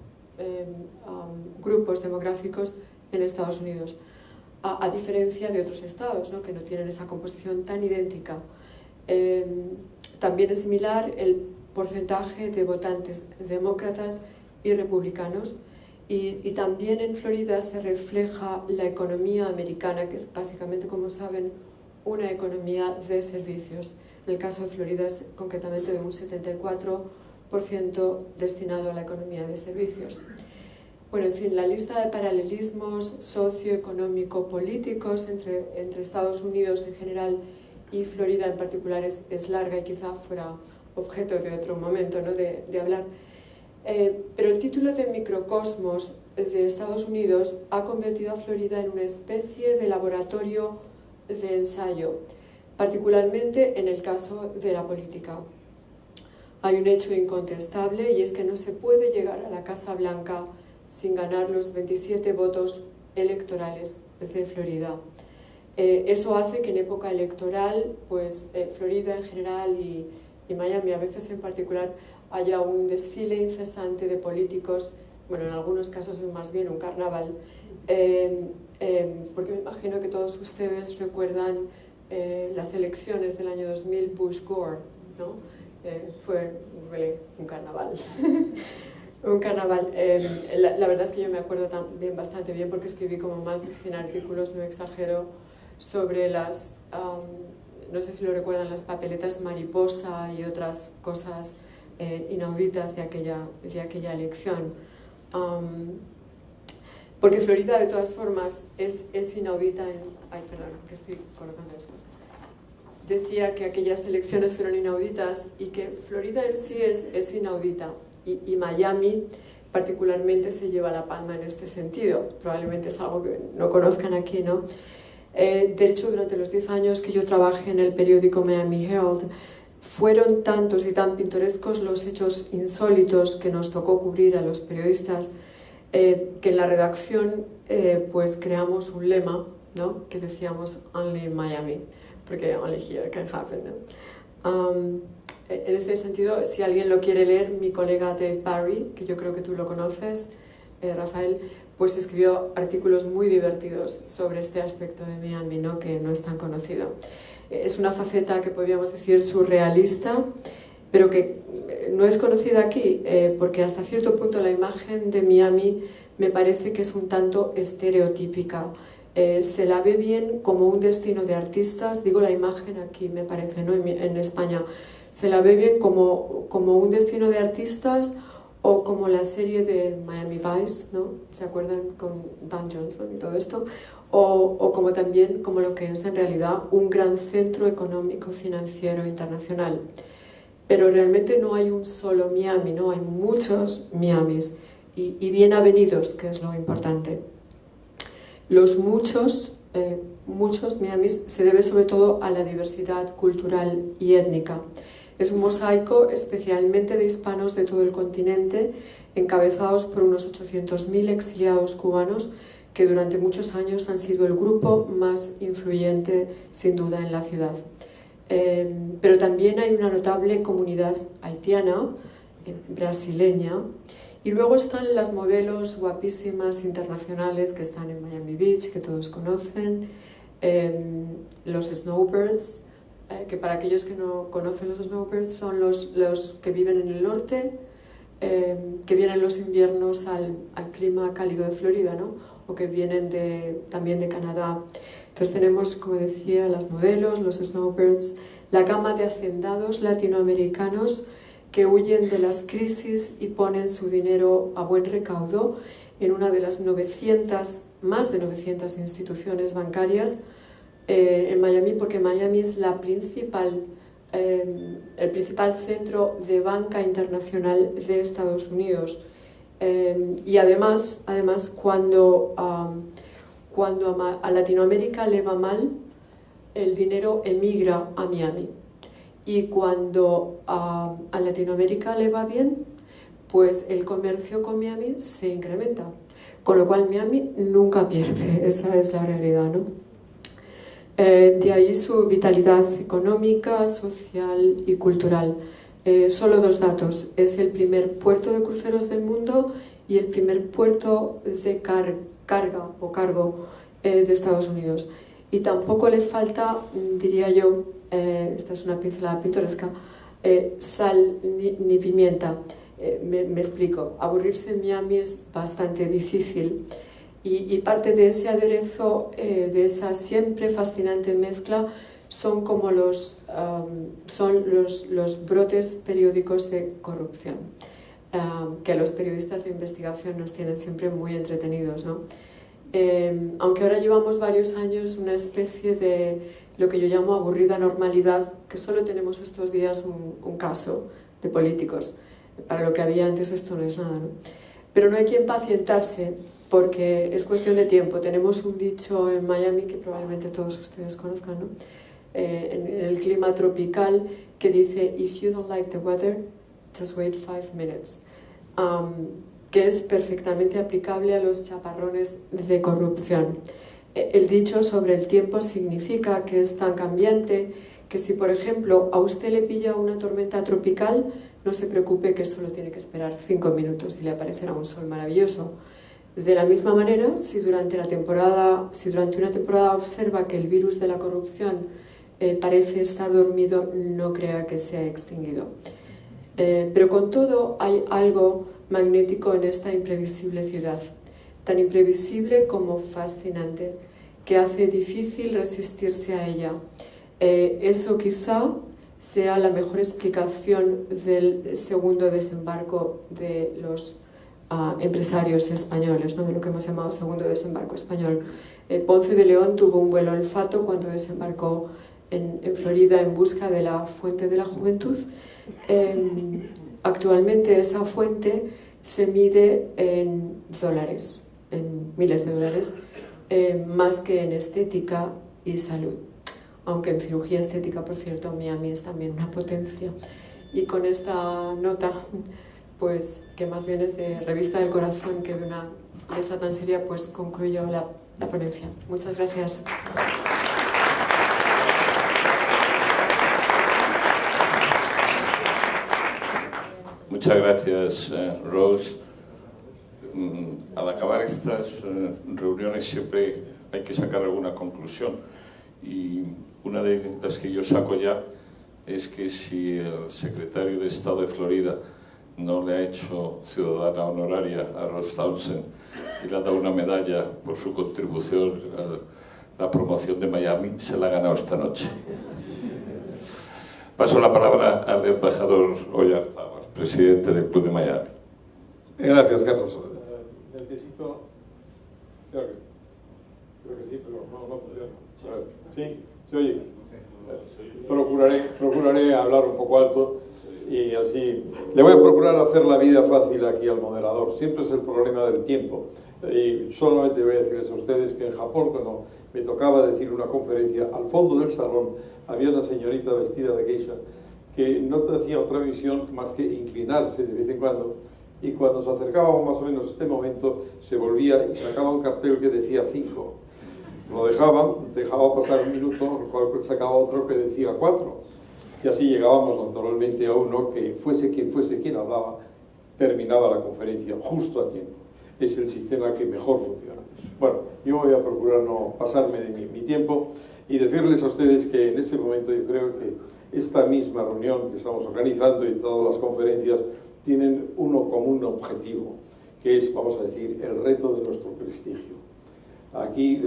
grupos demográficos en Estados Unidos, a diferencia de otros estados, ¿no?, que no tienen esa composición tan idéntica. También es similar el porcentaje de votantes demócratas y republicanos, y también en Florida se refleja la economía americana, que es básicamente, como saben, una economía de servicios. En el caso de Florida es concretamente de un 74% destinado a la economía de servicios. Bueno, en fin, la lista de paralelismos socioeconómico-políticos entre Estados Unidos en general y Florida en particular es larga y quizá fuera objeto de otro momento, ¿no?, de hablar. Pero el título de microcosmos de Estados Unidos ha convertido a Florida en una especie de laboratorio de ensayo, particularmente en el caso de la política. Hay un hecho incontestable, y es que no se puede llegar a la Casa Blanca sin ganar los 27 votos electorales de Florida. Eso hace que en época electoral, pues Florida en general y Miami a veces en particular, haya un desfile incesante de políticos, bueno, en algunos casos es más bien un carnaval, porque me imagino que todos ustedes recuerdan las elecciones del año 2000, Bush-Gore, ¿no? Fue un carnaval. Un carnaval. La verdad es que yo me acuerdo también bastante bien, porque escribí como más de 100 artículos, no exagero, sobre las, no sé si lo recuerdan, las papeletas mariposa y otras cosas inauditas de aquella elección. Porque Florida, de todas formas, es inaudita en... Ay, perdón, que estoy colocando esto. Decía que aquellas elecciones fueron inauditas y que Florida en sí es inaudita. Y Miami particularmente se lleva la palma en este sentido. Probablemente es algo que no conozcan aquí, ¿no? De hecho, durante los 10 años que yo trabajé en el periódico Miami Herald, fueron tantos y tan pintorescos los hechos insólitos que nos tocó cubrir a los periodistas, que en la redacción pues creamos un lema, ¿no?, que decíamos "Only in Miami", porque only here can happen, ¿no? En este sentido, si alguien lo quiere leer, mi colega Dave Barry, que yo creo que tú lo conoces, Rafael, pues escribió artículos muy divertidos sobre este aspecto de Miami, ¿no?, que no es tan conocido. Es una faceta que podríamos decir surrealista, pero que no es conocida aquí, porque hasta cierto punto la imagen de Miami me parece que es un tanto estereotípica. Se la ve bien como un destino de artistas, digo la imagen aquí me parece, ¿no?, en España, se la ve bien como un destino de artistas, o como la serie de Miami Vice, ¿no?, ¿se acuerdan?, con Dan Johnson y todo esto? O como también como lo que es en realidad un gran centro económico financiero internacional. Pero realmente no hay un solo Miami, ¿no?, hay muchos Miamis, y bien avenidos, que es lo importante. Los muchos Miamis se debe sobre todo a la diversidad cultural y étnica. Es un mosaico especialmente de hispanos de todo el continente, encabezados por unos 800.000 exiliados cubanos que durante muchos años han sido el grupo más influyente, sin duda, en la ciudad. Pero también hay una notable comunidad haitiana, brasileña, y luego están las modelos guapísimas internacionales que están en Miami Beach, que todos conocen, los snowbirds, que para aquellos que no conocen los snowbirds son los que viven en el norte, que vienen los inviernos al clima cálido de Florida, ¿no?, o que vienen también de Canadá. Entonces tenemos, como decía, las modelos, los snowbirds, la gama de hacendados latinoamericanos que huyen de las crisis y ponen su dinero a buen recaudo en una de las más de 900 instituciones bancarias en Miami, porque Miami es el principal centro de banca internacional de Estados Unidos. Y además cuando a Latinoamérica le va mal, el dinero emigra a Miami. Y cuando a Latinoamérica le va bien, pues el comercio con Miami se incrementa. Con lo cual Miami nunca pierde, esa es la realidad, ¿no? De ahí su vitalidad económica, social y cultural. Solo 2 datos: es el primer puerto de cruceros del mundo y el primer puerto de carga o cargo de Estados Unidos. Y tampoco le falta, diría yo, esta es una pincelada pintoresca, sal ni pimienta. Me explico. Aburrirse en Miami es bastante difícil. Y parte de ese aderezo, de esa siempre fascinante mezcla, son como los brotes periódicos de corrupción, que a los periodistas de investigación nos tienen siempre muy entretenidos, ¿no? Aunque ahora llevamos varios años una especie de lo que yo llamo aburrida normalidad, que solo tenemos estos días un caso de políticos. Para lo que había antes esto no es nada, ¿no? Pero no hay que impacientarse, porque es cuestión de tiempo. Tenemos un dicho en Miami que probablemente todos ustedes conozcan, ¿no? En el clima tropical, que dice: if you don't like the weather, just wait 5 minutes. Que es perfectamente aplicable a los chaparrones de corrupción. El dicho sobre el tiempo significa que es tan cambiante que si, por ejemplo, a usted le pilla una tormenta tropical, no se preocupe, que solo tiene que esperar 5 minutos y le aparecerá un sol maravilloso. De la misma manera, si durante una temporada observa que el virus de la corrupción parece estar dormido, no crea que se ha extinguido. Pero con todo, hay algo magnético en esta imprevisible ciudad, tan imprevisible como fascinante, que hace difícil resistirse a ella. Eso quizá sea la mejor explicación del segundo desembarco de los empresarios españoles, ¿no? De lo que hemos llamado segundo desembarco español. Ponce de León tuvo un buen olfato cuando desembarcó en Florida en busca de la fuente de la juventud. Actualmente esa fuente se mide en dólares, en miles de dólares, más que en estética y salud. Aunque en cirugía estética, por cierto, Miami es también una potencia. Y con esta nota, pues que más bien es de revista del corazón que de una mesa tan seria, pues concluyo la ponencia. Muchas gracias. Muchas gracias, Rose. Al acabar estas reuniones siempre hay que sacar alguna conclusión, y una de las que yo saco ya es que si el secretario de Estado de Florida no le ha hecho ciudadana honoraria a Rose Townsend y le ha dado una medalla por su contribución a la promoción de Miami, se la ha ganado esta noche. Paso la palabra al embajador Oyarzábal, presidente del Club de Miami. Gracias, Carlos. Necesito... Creo que sí, pero no funciona. ¿Sí? ¿Se oye? Procuraré hablar un poco alto y así... Le voy a procurar hacer la vida fácil aquí al moderador. Siempre es el problema del tiempo. Y solamente voy a decirles a ustedes que en Japón, cuando me tocaba decir una conferencia, al fondo del salón había una señorita vestida de geisha que no hacía otra misión más que inclinarse de vez en cuando, y cuando se acercábamos más o menos a este momento se volvía y sacaba un cartel que decía 5. Lo dejaba pasar un minuto, lo cual sacaba otro que decía 4, y así llegábamos naturalmente a uno que fuese quien hablaba, terminaba la conferencia justo a tiempo. Es el sistema que mejor funciona. Bueno, yo voy a procurar no pasarme de mi tiempo y decirles a ustedes que en este momento yo creo que esta misma reunión que estamos organizando y todas las conferencias tienen uno común objetivo, que es, vamos a decir, el reto de nuestro prestigio. Aquí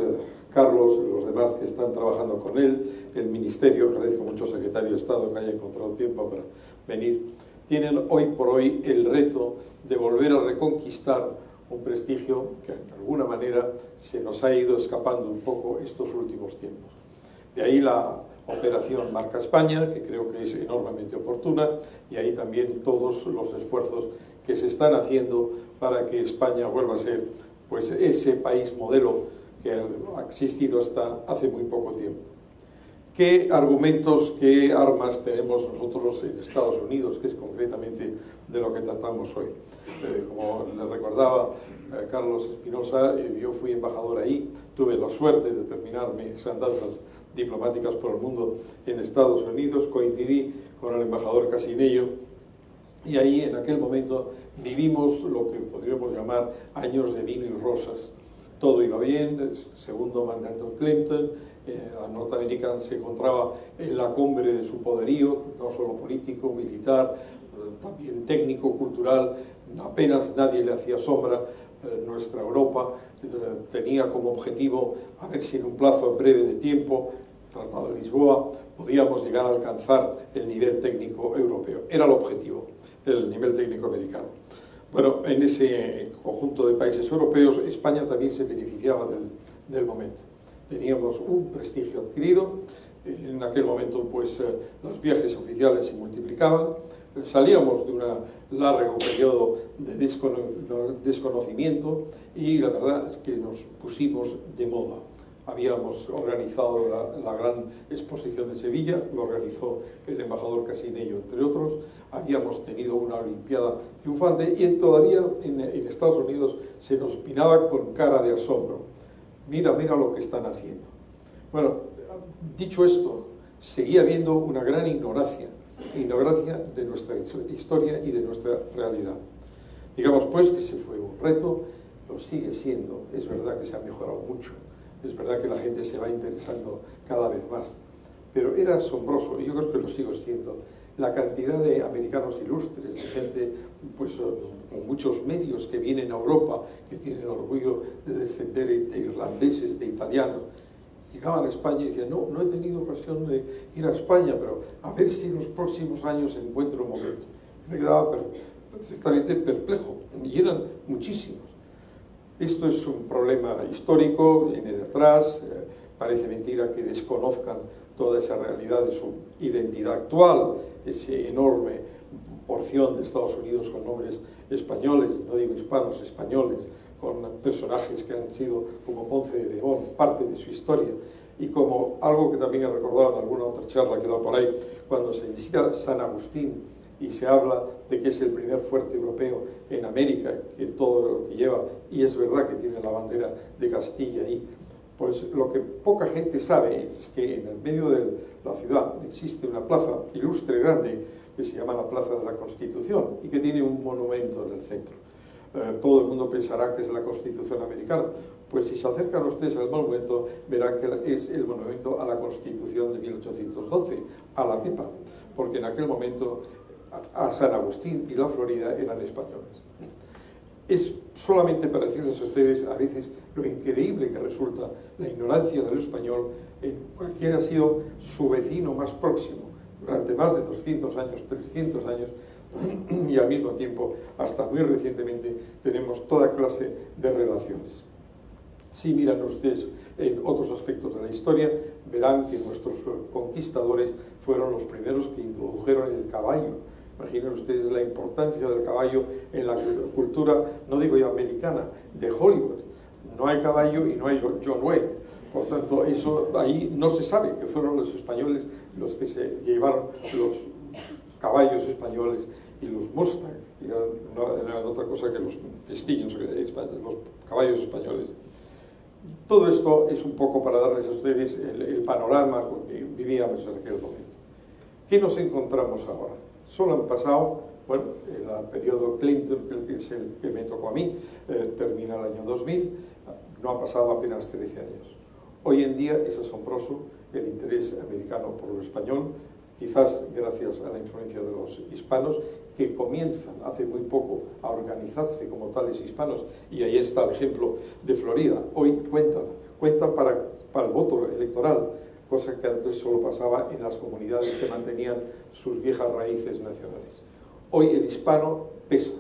Carlos y los demás que están trabajando con él, el Ministerio, agradezco mucho al Secretario de Estado que haya encontrado tiempo para venir, tienen hoy por hoy el reto de volver a reconquistar un prestigio que de alguna manera se nos ha ido escapando un poco estos últimos tiempos. De ahí la operación Marca España, que creo que es enormemente oportuna, y ahí también todos los esfuerzos que se están haciendo para que España vuelva a ser pues ese país modelo que ha existido hasta hace muy poco tiempo. ¿Qué argumentos, qué armas tenemos nosotros en Estados Unidos, que es concretamente de lo que tratamos hoy? Como le recordaba Carlos Espinosa, yo fui embajador ahí, tuve la suerte de terminar mis andanzas diplomáticas por el mundo en Estados Unidos, coincidí con el embajador Casinello, y ahí en aquel momento vivimos lo que podríamos llamar años de vino y rosas. Todo iba bien, el segundo mandato Clinton, la norteamericana se encontraba en la cumbre de su poderío, no solo político, militar, también técnico, cultural, apenas nadie le hacía sombra. Nuestra Europa tenía como objetivo a ver si en un plazo breve de tiempo, Tratado de Lisboa, podíamos llegar a alcanzar el nivel técnico europeo. Era el objetivo, el nivel técnico americano. Bueno, en ese conjunto de países europeos, España también se beneficiaba del momento. Teníamos un prestigio adquirido, en aquel momento pues los viajes oficiales se multiplicaban, salíamos de un largo periodo de desconocimiento y la verdad es que nos pusimos de moda. Habíamos organizado la gran exposición de Sevilla, lo organizó el embajador Casinello, entre otros. Habíamos tenido una Olimpiada triunfante y todavía en Estados Unidos se nos miraba con cara de asombro. Mira lo que están haciendo. Bueno, dicho esto, seguía habiendo una gran ignorancia de nuestra historia y de nuestra realidad. Digamos pues que se fue un reto, lo sigue siendo, es verdad que se ha mejorado mucho. Es verdad que la gente se va interesando cada vez más, pero era asombroso, y yo creo que lo sigo siendo, la cantidad de americanos ilustres, de gente pues, con muchos medios que vienen a Europa, que tienen orgullo de descender de irlandeses, de italianos. Llegaban a España y decían, no he tenido ocasión de ir a España, pero a ver si en los próximos años encuentro un momento. Y me quedaba perfectamente perplejo, y eran muchísimos. Esto es un problema histórico, viene de atrás, parece mentira que desconozcan toda esa realidad de su identidad actual, ese enorme porción de Estados Unidos con nombres españoles, no digo hispanos, españoles, con personajes que han sido como Ponce de León, parte de su historia, y como algo que también he recordado en alguna otra charla que he dado por ahí, cuando se visita San Agustín, y se habla de que es el primer fuerte europeo en América, que todo lo que lleva, y es verdad que tiene la bandera de Castilla ahí, pues lo que poca gente sabe es que en el medio de la ciudad existe una plaza ilustre grande que se llama la Plaza de la Constitución y que tiene un monumento en el centro. Todo el mundo pensará que es la Constitución americana. Pues si se acercan ustedes al monumento, verán que es el monumento a la Constitución de 1812, a la Pepa, porque en aquel momento a San Agustín y la Florida eran españoles. Es solamente para decirles a ustedes a veces lo increíble que resulta la ignorancia del español en cualquiera ha sido su vecino más próximo durante más de 200 años, 300 años, y al mismo tiempo, hasta muy recientemente, tenemos toda clase de relaciones. Si miran ustedes en otros aspectos de la historia, verán que nuestros conquistadores fueron los primeros que introdujeron el caballo. Imaginen ustedes la importancia del caballo en la cultura, no digo ya americana, de Hollywood. No hay caballo y no hay John Wayne. Por tanto, eso ahí no se sabe que fueron los españoles los que se llevaron los caballos españoles y los Mustang, que eran otra cosa que los Stallions, los caballos españoales. Todo esto es un poco para darles a ustedes el panorama que vivíamos en aquel momento. ¿Qué nos encontramos ahora? Solo han pasado, bueno, el periodo Clinton, que es el que me tocó a mí, termina el año 2000, no ha pasado apenas 13 años. Hoy en día es asombroso el interés americano por lo español, quizás gracias a la influencia de los hispanos, que comienzan hace muy poco a organizarse como tales hispanos, y ahí está el ejemplo de Florida. Hoy cuentan para el voto electoral, cosa que antes solo pasaba en las comunidades que mantenían sus viejas raíces nacionales. Hoy el hispano pesa,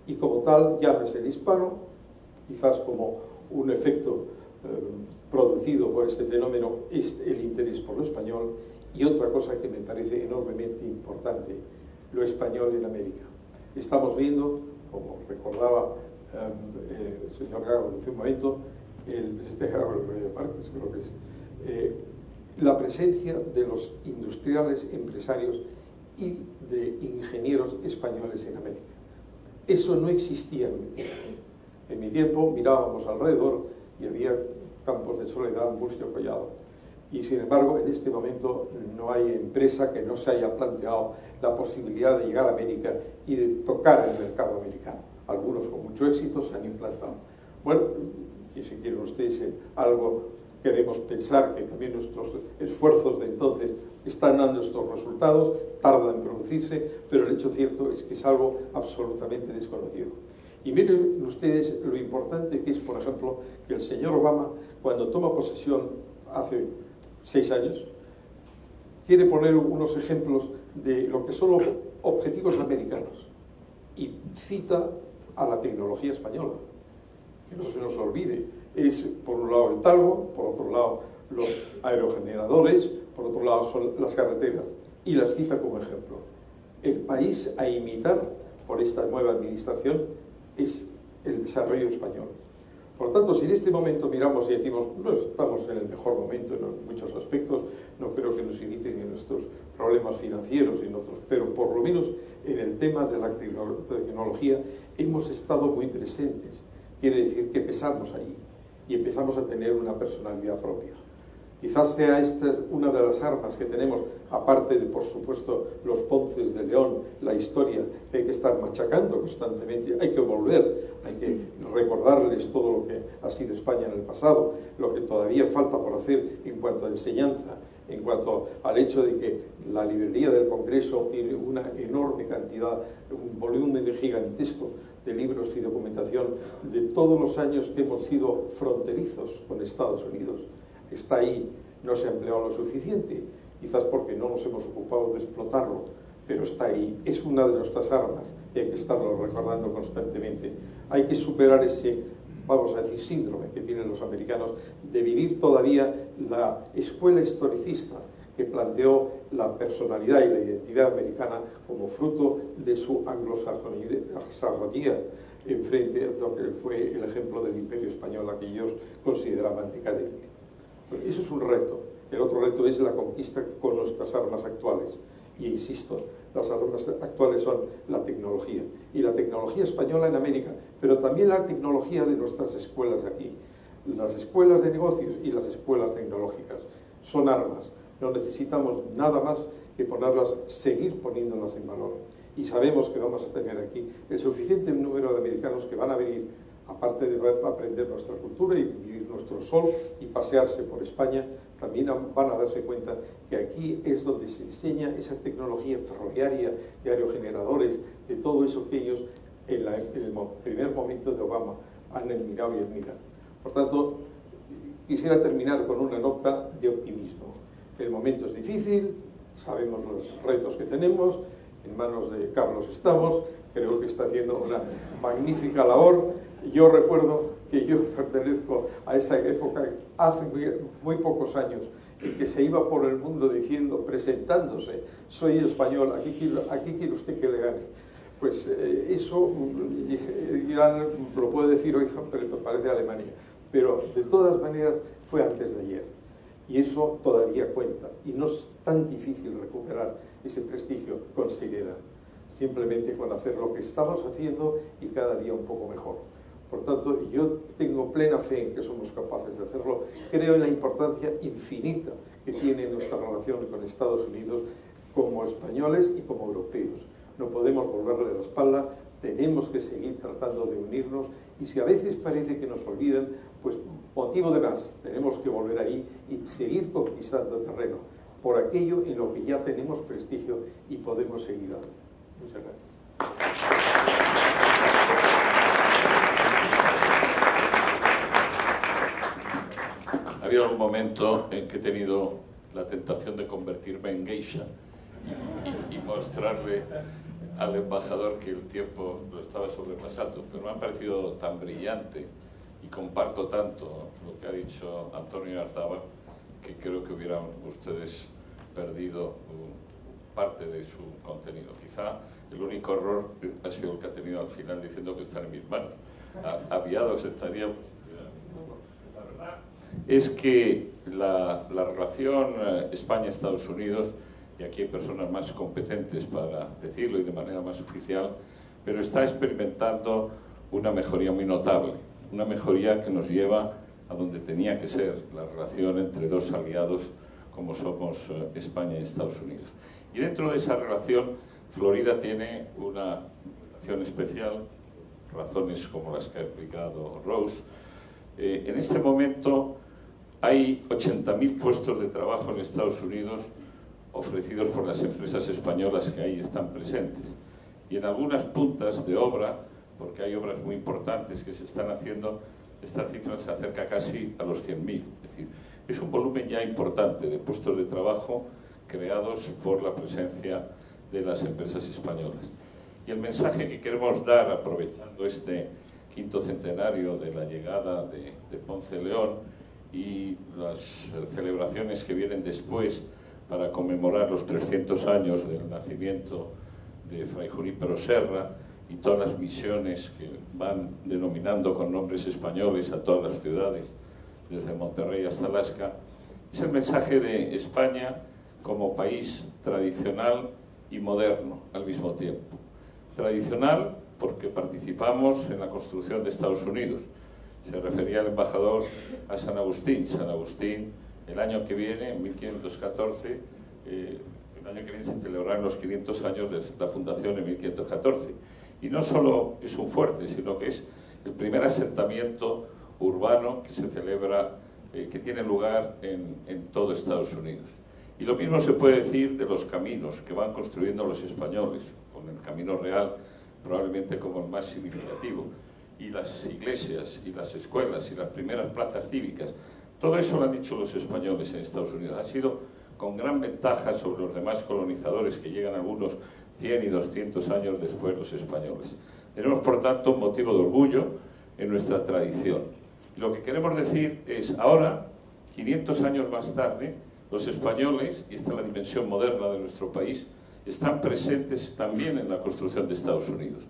y como tal ya no es el hispano, quizás como un efecto producido por este fenómeno, es el interés por lo español, y otra cosa que me parece enormemente importante, lo español en América. Estamos viendo, como recordaba el señor Gago hace un momento, el presidente Gago de Márquez, creo que es, la presencia de los industriales, empresarios y de ingenieros españoles en América. Eso no existía en mi tiempo. En mi tiempo mirábamos alrededor y había campos de soledad, angustia, collado. Y sin embargo, en este momento no hay empresa que no se haya planteado la posibilidad de llegar a América y de tocar el mercado americano. Algunos con mucho éxito se han implantado. Bueno, y si quieren ustedes en algo, queremos pensar que también nuestros esfuerzos de entonces están dando estos resultados, tardan en producirse, pero el hecho cierto es que es algo absolutamente desconocido. Y miren ustedes lo importante que es, por ejemplo, que el señor Obama, cuando toma posesión hace 6 años, quiere poner unos ejemplos de lo que son los objetivos americanos y cita a la tecnología española, que no se nos olvide. Es, por un lado, el talgo, por otro lado, los aerogeneradores, por otro lado, son las carreteras, y las cita como ejemplo. El país a imitar por esta nueva administración es el desarrollo español. Por lo tanto, si en este momento miramos y decimos no estamos en el mejor momento en muchos aspectos, no creo que nos imiten en nuestros problemas financieros y en otros, pero por lo menos en el tema de la tecnología hemos estado muy presentes. Quiere decir que pesamos ahí y empezamos a tener una personalidad propia. Quizás sea esta una de las armas que tenemos, aparte de, por supuesto, los Ponces de León, la historia que hay que estar machacando constantemente, hay que volver, hay que recordarles todo lo que ha sido España en el pasado, lo que todavía falta por hacer en cuanto a enseñanza, en cuanto al hecho de que la librería del Congreso tiene una enorme cantidad, un volumen gigantesco de libros y documentación de todos los años que hemos sido fronterizos con Estados Unidos. Está ahí, no se ha empleado lo suficiente, quizás porque no nos hemos ocupado de explotarlo, pero está ahí, es una de nuestras armas y hay que estarlo recordando constantemente. Hay que superar ese, vamos a decir, síndrome que tienen los americanos de vivir todavía la escuela historicista que planteó la personalidad y la identidad americana como fruto de su anglosajonía en frente a lo que fue el ejemplo del Imperio Español, a que ellos consideraban decadente. Eso es un reto. El otro reto es la conquista con nuestras armas actuales. Y insisto, las armas actuales son la tecnología. Y la tecnología española en América, pero también la tecnología de nuestras escuelas de aquí. Las escuelas de negocios y las escuelas tecnológicas son armas. No necesitamos nada más que seguir poniéndolas en valor. Y sabemos que vamos a tener aquí el suficiente número de americanos que van a venir, aparte de aprender nuestra cultura y vivir nuestro sol y pasearse por España, también van a darse cuenta que aquí es donde se enseña esa tecnología ferroviaria, de aerogeneradores, de todo eso que ellos en el primer momento de Obama han admirado y admiran. Por tanto, quisiera terminar con una nota de optimismo. El momento es difícil, sabemos los retos que tenemos, en manos de Carlos estamos, creo que está haciendo una magnífica labor. Yo recuerdo que yo pertenezco a esa época, hace muy pocos años, en que se iba por el mundo diciendo, presentándose, soy español, aquí quiere usted que le gane. Pues eso, Irán lo puede decir hoy, pero parece Alemania. Pero de todas maneras fue antes de ayer. Y eso todavía cuenta. Y no es tan difícil recuperar ese prestigio con seriedad. Simplemente con hacer lo que estamos haciendo y cada día un poco mejor. Por tanto, yo tengo plena fe en que somos capaces de hacerlo. Creo en la importancia infinita que tiene nuestra relación con Estados Unidos como españoles y como europeos. No podemos volverle la espalda, tenemos que seguir tratando de unirnos y si a veces parece que nos olvidan, pues motivo de más, tenemos que volver ahí y seguir conquistando terreno por aquello en lo que ya tenemos prestigio y podemos seguir adelante. Muchas gracias. Ha habido algún momento en que he tenido la tentación de convertirme en geisha y mostrarle al embajador que el tiempo lo estaba sobrepasando, pero me ha parecido tan brillante comparto tanto lo que ha dicho Antonio Arzábal, que creo que hubieran ustedes perdido parte de su contenido. Quizá el único error ha sido el que ha tenido al final diciendo que están en mis manos. Aviados estaría... La verdad es que la relación España-Estados Unidos, y aquí hay personas más competentes para decirlo y de manera más oficial, pero está experimentando una mejoría muy notable, una mejoría que nos lleva a donde tenía que ser la relación entre dos aliados como somos España y Estados Unidos. Y dentro de esa relación, Florida tiene una relación especial, razones como las que ha explicado Rose. En este momento hay 80.000 puestos de trabajo en Estados Unidos ofrecidos por las empresas españolas que ahí están presentes. Y en algunas puntas de obra, porque hay obras muy importantes que se están haciendo, esta cifra se acerca casi a los 100.000. Es decir, es un volumen ya importante de puestos de trabajo creados por la presencia de las empresas españolas. Y el mensaje que queremos dar, aprovechando este quinto centenario de la llegada de Ponce de León y las celebraciones que vienen después para conmemorar los 300 años del nacimiento de Fray Junípero Serra y todas las misiones que van denominando con nombres españoles a todas las ciudades, desde Monterrey hasta Alaska, es el mensaje de España como país tradicional y moderno al mismo tiempo. Tradicional porque participamos en la construcción de Estados Unidos. Se refería el embajador a San Agustín. San Agustín, el año que viene, en 1514, el año que viene se celebrarán los 500 años de la fundación en 1514. Y no solo es un fuerte, sino que es el primer asentamiento urbano que se celebra, que tiene lugar en todo Estados Unidos. Y lo mismo se puede decir de los caminos que van construyendo los españoles, con el Camino Real probablemente como el más significativo, y las iglesias, y las escuelas, y las primeras plazas cívicas. Todo eso lo han hecho los españoles en Estados Unidos. Ha sido con gran ventaja sobre los demás colonizadores que llegan algunos 100 y 200 años después, los españoles. Tenemos, por tanto, un motivo de orgullo en nuestra tradición. Y lo que queremos decir es, ahora, 500 años más tarde, los españoles, y esta es la dimensión moderna de nuestro país, están presentes también en la construcción de Estados Unidos.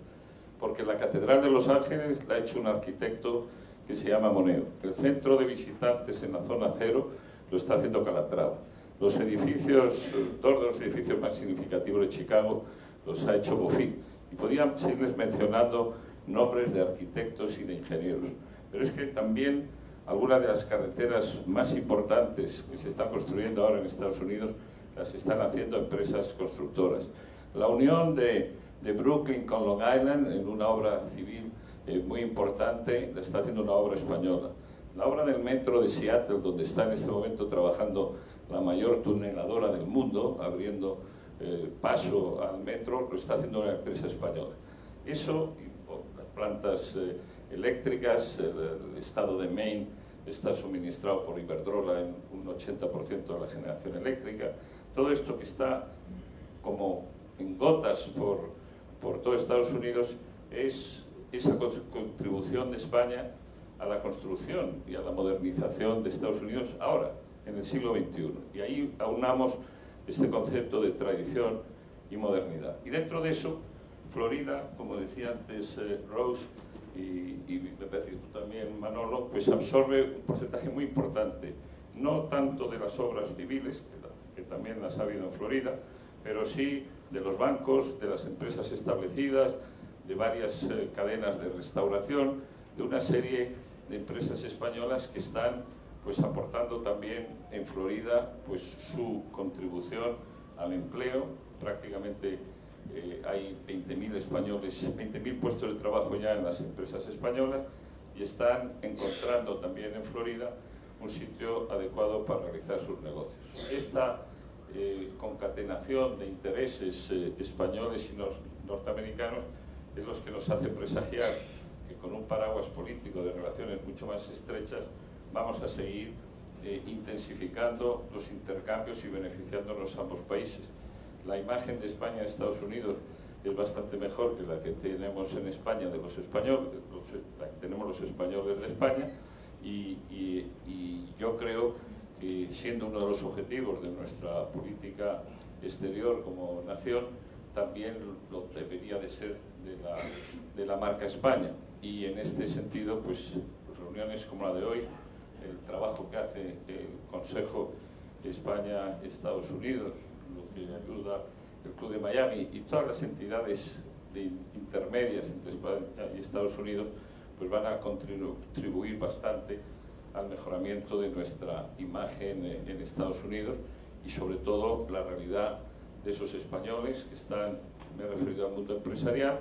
Porque la Catedral de Los Ángeles la ha hecho un arquitecto que se llama Moneo. El centro de visitantes en la zona cero lo está haciendo Calatrava. Los edificios, dos de los edificios más significativos de Chicago los ha hecho Bofill. Y podían seguirles mencionando nombres de arquitectos y de ingenieros. Pero es que también algunas de las carreteras más importantes que se están construyendo ahora en Estados Unidos las están haciendo empresas constructoras. La unión de Brooklyn con Long Island en una obra civil muy importante la está haciendo una obra española. La obra del metro de Seattle, donde está en este momento trabajando la mayor tuneladora del mundo, abriendo paso al metro, lo está haciendo una empresa española. Eso, las plantas eléctricas, el estado de Maine está suministrado por Iberdrola en un 80% de la generación eléctrica. Todo esto que está como en gotas por todo Estados Unidos es esa contribución de España a la construcción y a la modernización de Estados Unidos ahora, en el siglo XXI. Y ahí aunamos este concepto de tradición y modernidad. Y dentro de eso, Florida, como decía antes Rose, y me parece que tú también, Manolo, pues absorbe un porcentaje muy importante, no tanto de las obras civiles, que también las ha habido en Florida, pero sí de los bancos, de las empresas establecidas, de varias cadenas de restauración, de una serie de empresas españolas que están pues aportando también en Florida pues su contribución al empleo. Prácticamente hay 20.000 españoles, 20.000 puestos de trabajo ya en las empresas españolas, y están encontrando también en Florida un sitio adecuado para realizar sus negocios. Esta concatenación de intereses españoles y norteamericanos es los que nos hace presagiar que con un paraguas político de relaciones mucho más estrechas vamos a seguir intensificando los intercambios y beneficiándonos a ambos países. La imagen de España en Estados Unidos es bastante mejor que la que tenemos en España de los españoles, la que tenemos los españoles de España, y yo creo que, siendo uno de los objetivos de nuestra política exterior como nación, también lo debería de ser de la marca España. Y en este sentido, pues reuniones como la de hoy, el trabajo que hace el Consejo España-Estados Unidos, lo que ayuda el Club de Miami y todas las entidades intermedias entre España y Estados Unidos, pues van a contribuir bastante al mejoramiento de nuestra imagen en Estados Unidos, y sobre todo la realidad de esos españoles que están, me he referido al mundo empresarial,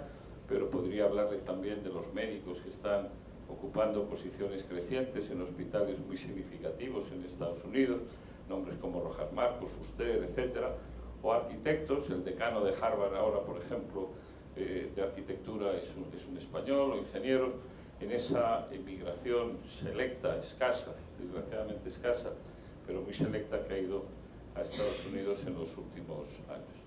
pero podría hablarle también de los médicos que están ocupando posiciones crecientes en hospitales muy significativos en Estados Unidos, nombres como Rojas Marcos, Fuster, etcétera, o arquitectos. El decano de Harvard ahora, por ejemplo, de arquitectura es un español, o ingenieros, en esa emigración selecta, escasa, desgraciadamente escasa, pero muy selecta, que ha ido a Estados Unidos en los últimos años.